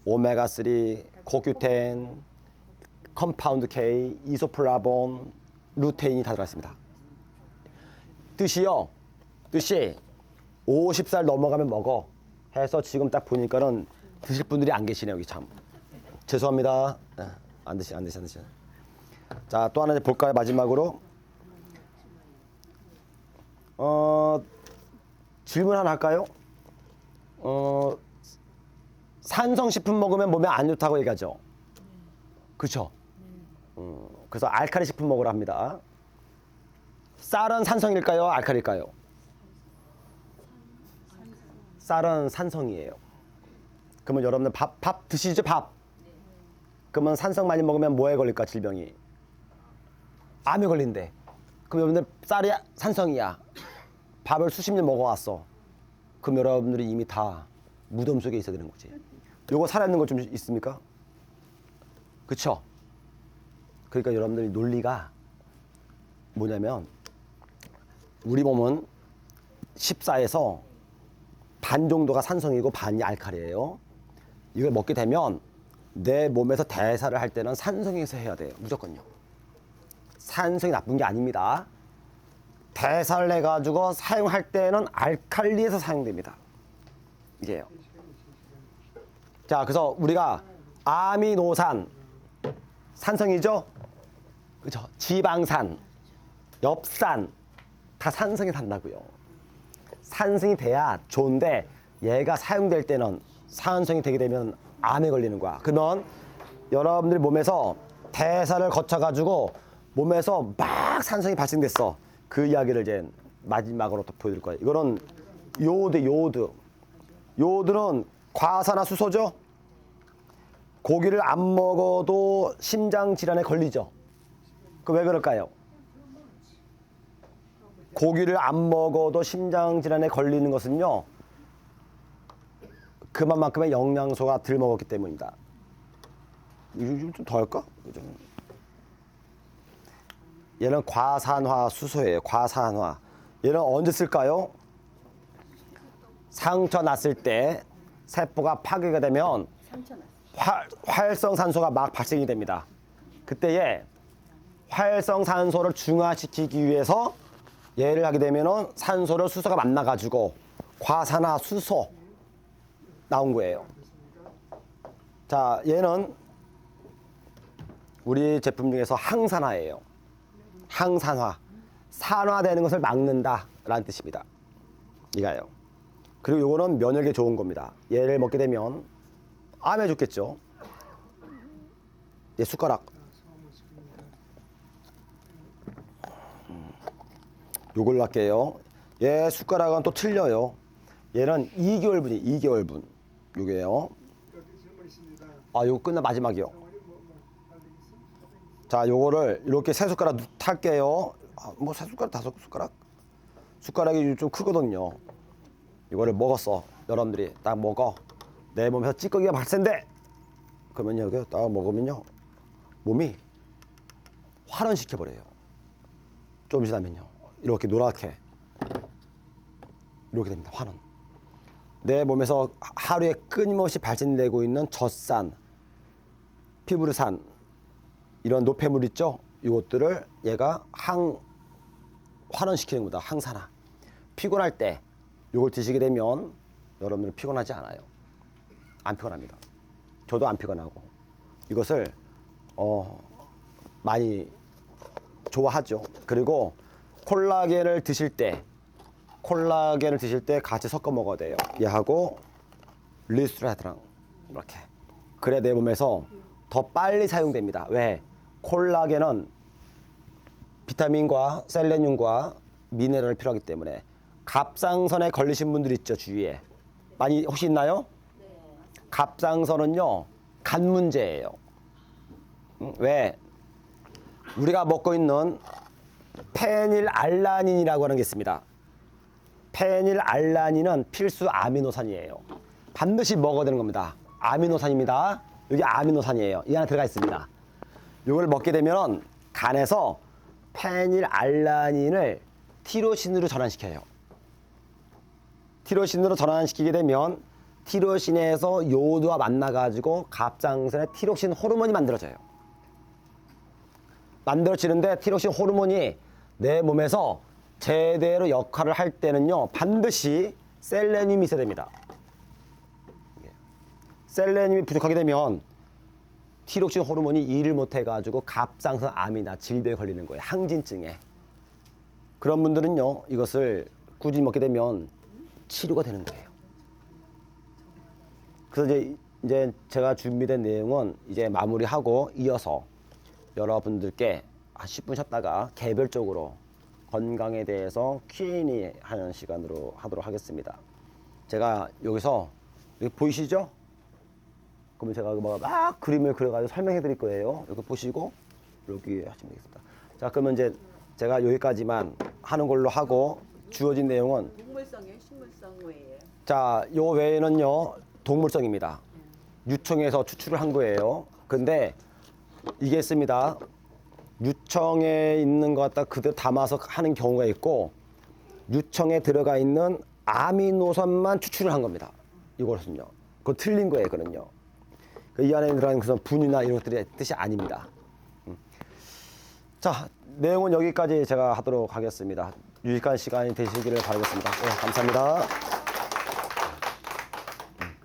오메가3, 코큐텐, 컴파운드 K, 이소플라본, 루테인이 다 들어있습니다. 뜻이요. 뜻이 50살 넘어가면 먹어 해서 지금 딱 보니까는 드실 분들이 안 계시네요. 여기 참. 죄송합니다. 안 드시네. 자, 또 하나 이제 볼까요? 마지막으로. 질문 하나 할까요? 산성식품 먹으면 몸에 안 좋다고 얘기하죠. 그렇죠? 그래서 알칼리 식품 먹으라 합니다. 쌀은 산성일까요? 알칼리일까요? 쌀은 산성이에요. 그러면 여러분들 밥 드시죠? 밥. 그러면 산성 많이 먹으면 뭐에 걸릴까? 질병이. 암에 걸린대. 그럼 여러분들 쌀이 산성이야. 밥을 수십 년 먹어왔어. 그럼 여러분들이 이미 다 무덤 속에 있어야 되는 거지. 요거 살아있는 거 좀 있습니까? 그쵸? 그러니까 여러분들이 논리가 뭐냐면 우리 몸은 14에서 반 정도가 산성이고 반이 알칼리예요. 이걸 먹게 되면 내 몸에서 대사를 할 때는 산성에서 해야 돼요. 무조건요. 산성이 나쁜 게 아닙니다. 대사를 해가지고 사용할 때는 알칼리에서 사용됩니다. 이게요. 자, 그래서 우리가 아미노산, 산성이죠? 그죠? 지방산, 엽산, 다 산성이 산다고요. 산성이 돼야 좋은데 얘가 사용될 때는 산성이 되게 되면 암에 걸리는 거야. 그러면 여러분들 몸에서 대사를 거쳐가지고 몸에서 막 산성이 발생됐어. 그 이야기를 이제 마지막으로 또 보여드릴 거예요. 이거는 요오드. 요오드는 과산화수소죠. 고기를 안 먹어도 심장 질환에 걸리죠. 그 왜 그럴까요? 고기를 안 먹어도 심장 질환에 걸리는 것은요. 그만큼의 영양소가 덜 먹었기 때문입니다. 이거 좀 더 할까? 얘는 과산화수소예요. 과산화. 얘는 언제 쓸까요? 상처 났을 때 세포가 파괴가 되면 상처 났어. 활성산소가 막 발생이 됩니다. 그때에 활성산소를 중화시키기 위해서 얘를 하게 되면은 산소를 수소가 만나가지고 과산화수소 나온 거예요. 자, 얘는 우리 제품 중에서 항산화예요. 항산화. 산화되는 것을 막는다라는 뜻입니다. 이가요. 그리고 요거는 면역에 좋은 겁니다. 얘를 먹게 되면 암에 좋겠죠. 얘 숟가락. 요걸로 할게요. 얘 숟가락은 또 틀려요. 얘는 2개월분이 2개월분. 요게요. 아, 요거 끝나 마지막이요. 자, 요거를 이렇게 세 숟가락 탈게요. 아, 뭐 세 숟가락, 다섯 숟가락? 숟가락이 좀 크거든요. 이거를 먹었어. 여러분들이 딱 먹어. 내 몸에서 찌꺼기가 발생돼. 그러면 여기 딱 먹으면요. 몸이 환원시켜버려요. 좀 지나면요. 이렇게 노랗게. 이렇게 됩니다. 환원. 내 몸에서 하루에 끊임없이 발생되고 있는 젖산, 피부르산, 이런 노폐물 있죠? 이것들을 얘가 환원시키는 거다. 항산화. 피곤할 때 이걸 드시게 되면 여러분들은 피곤하지 않아요. 안 피곤합니다. 저도 안 피곤하고. 이것을 많이 좋아하죠. 그리고 콜라겐을 드실 때 콜라겐을 드실 때 같이 섞어 먹어야 돼요. 얘하고 리스트라드랑 이렇게. 그래 내 몸에서 더 빨리 사용됩니다. 왜? 콜라겐은 비타민과 셀레늄과 미네랄이 필요하기 때문에. 갑상선에 걸리신 분들 있죠, 주위에. 많이 혹시 있나요? 갑상선은요, 간 문제예요. 왜? 우리가 먹고 있는 페닐알라닌이라고 하는 게 있습니다. 페닐알라닌은 필수 아미노산이에요. 반드시 먹어야 되는 겁니다. 아미노산입니다. 여기 아미노산이에요. 이 안에 들어가 있습니다. 이걸 먹게 되면 간에서 페닐알라닌을 티로신으로 전환시켜요. 티로신으로 전환시키게 되면 티로신에서 요오드와 만나가지고 갑상선에 티록신 호르몬이 만들어져요. 만들어지는데 티록신 호르몬이 내 몸에서 제대로 역할을 할 때는요, 반드시 셀레늄이 있어야 됩니다. 셀레늄이 부족하게 되면 티록신 호르몬이 일을 못해가지고 갑상선 암이나 질병에 걸리는 거예요. 항진증에. 그런 분들은요, 이것을 꾸준히 먹게 되면 치료가 되는 거예요. 그래서 이제 제가 준비된 내용은 이제 마무리하고 이어서 여러분들께 한 10분 쉬었다가 개별적으로 건강에 대해서 Q&A 하는 시간으로 하도록 하겠습니다. 제가 여기서 여기 보이시죠? 그러면 제가 막 그림을 그려가지고 설명해 드릴 거예요. 이렇게 보시고 여기 하시면 되겠습니다. 자, 그러면 이제 제가 여기까지만 하는 걸로 하고 주어진 내용은 동물성이에요? 식물성 외에? 자, 요 외에는요 동물성입니다. 유청에서 추출을 한 거예요. 근데 이게 있습니다. 유청에 있는 것 갖다 그대로 담아서 하는 경우가 있고 유청에 들어가 있는 아미노산만 추출을 한 겁니다. 이것은요. 그건 틀린 거예요, 그는요. 이 안에 들어가는 그런 분유나 이런 것들의 뜻이 아닙니다. 자, 내용은 여기까지 제가 하도록 하겠습니다. 유익한 시간이 되시기를 바라겠습니다. 네, 감사합니다.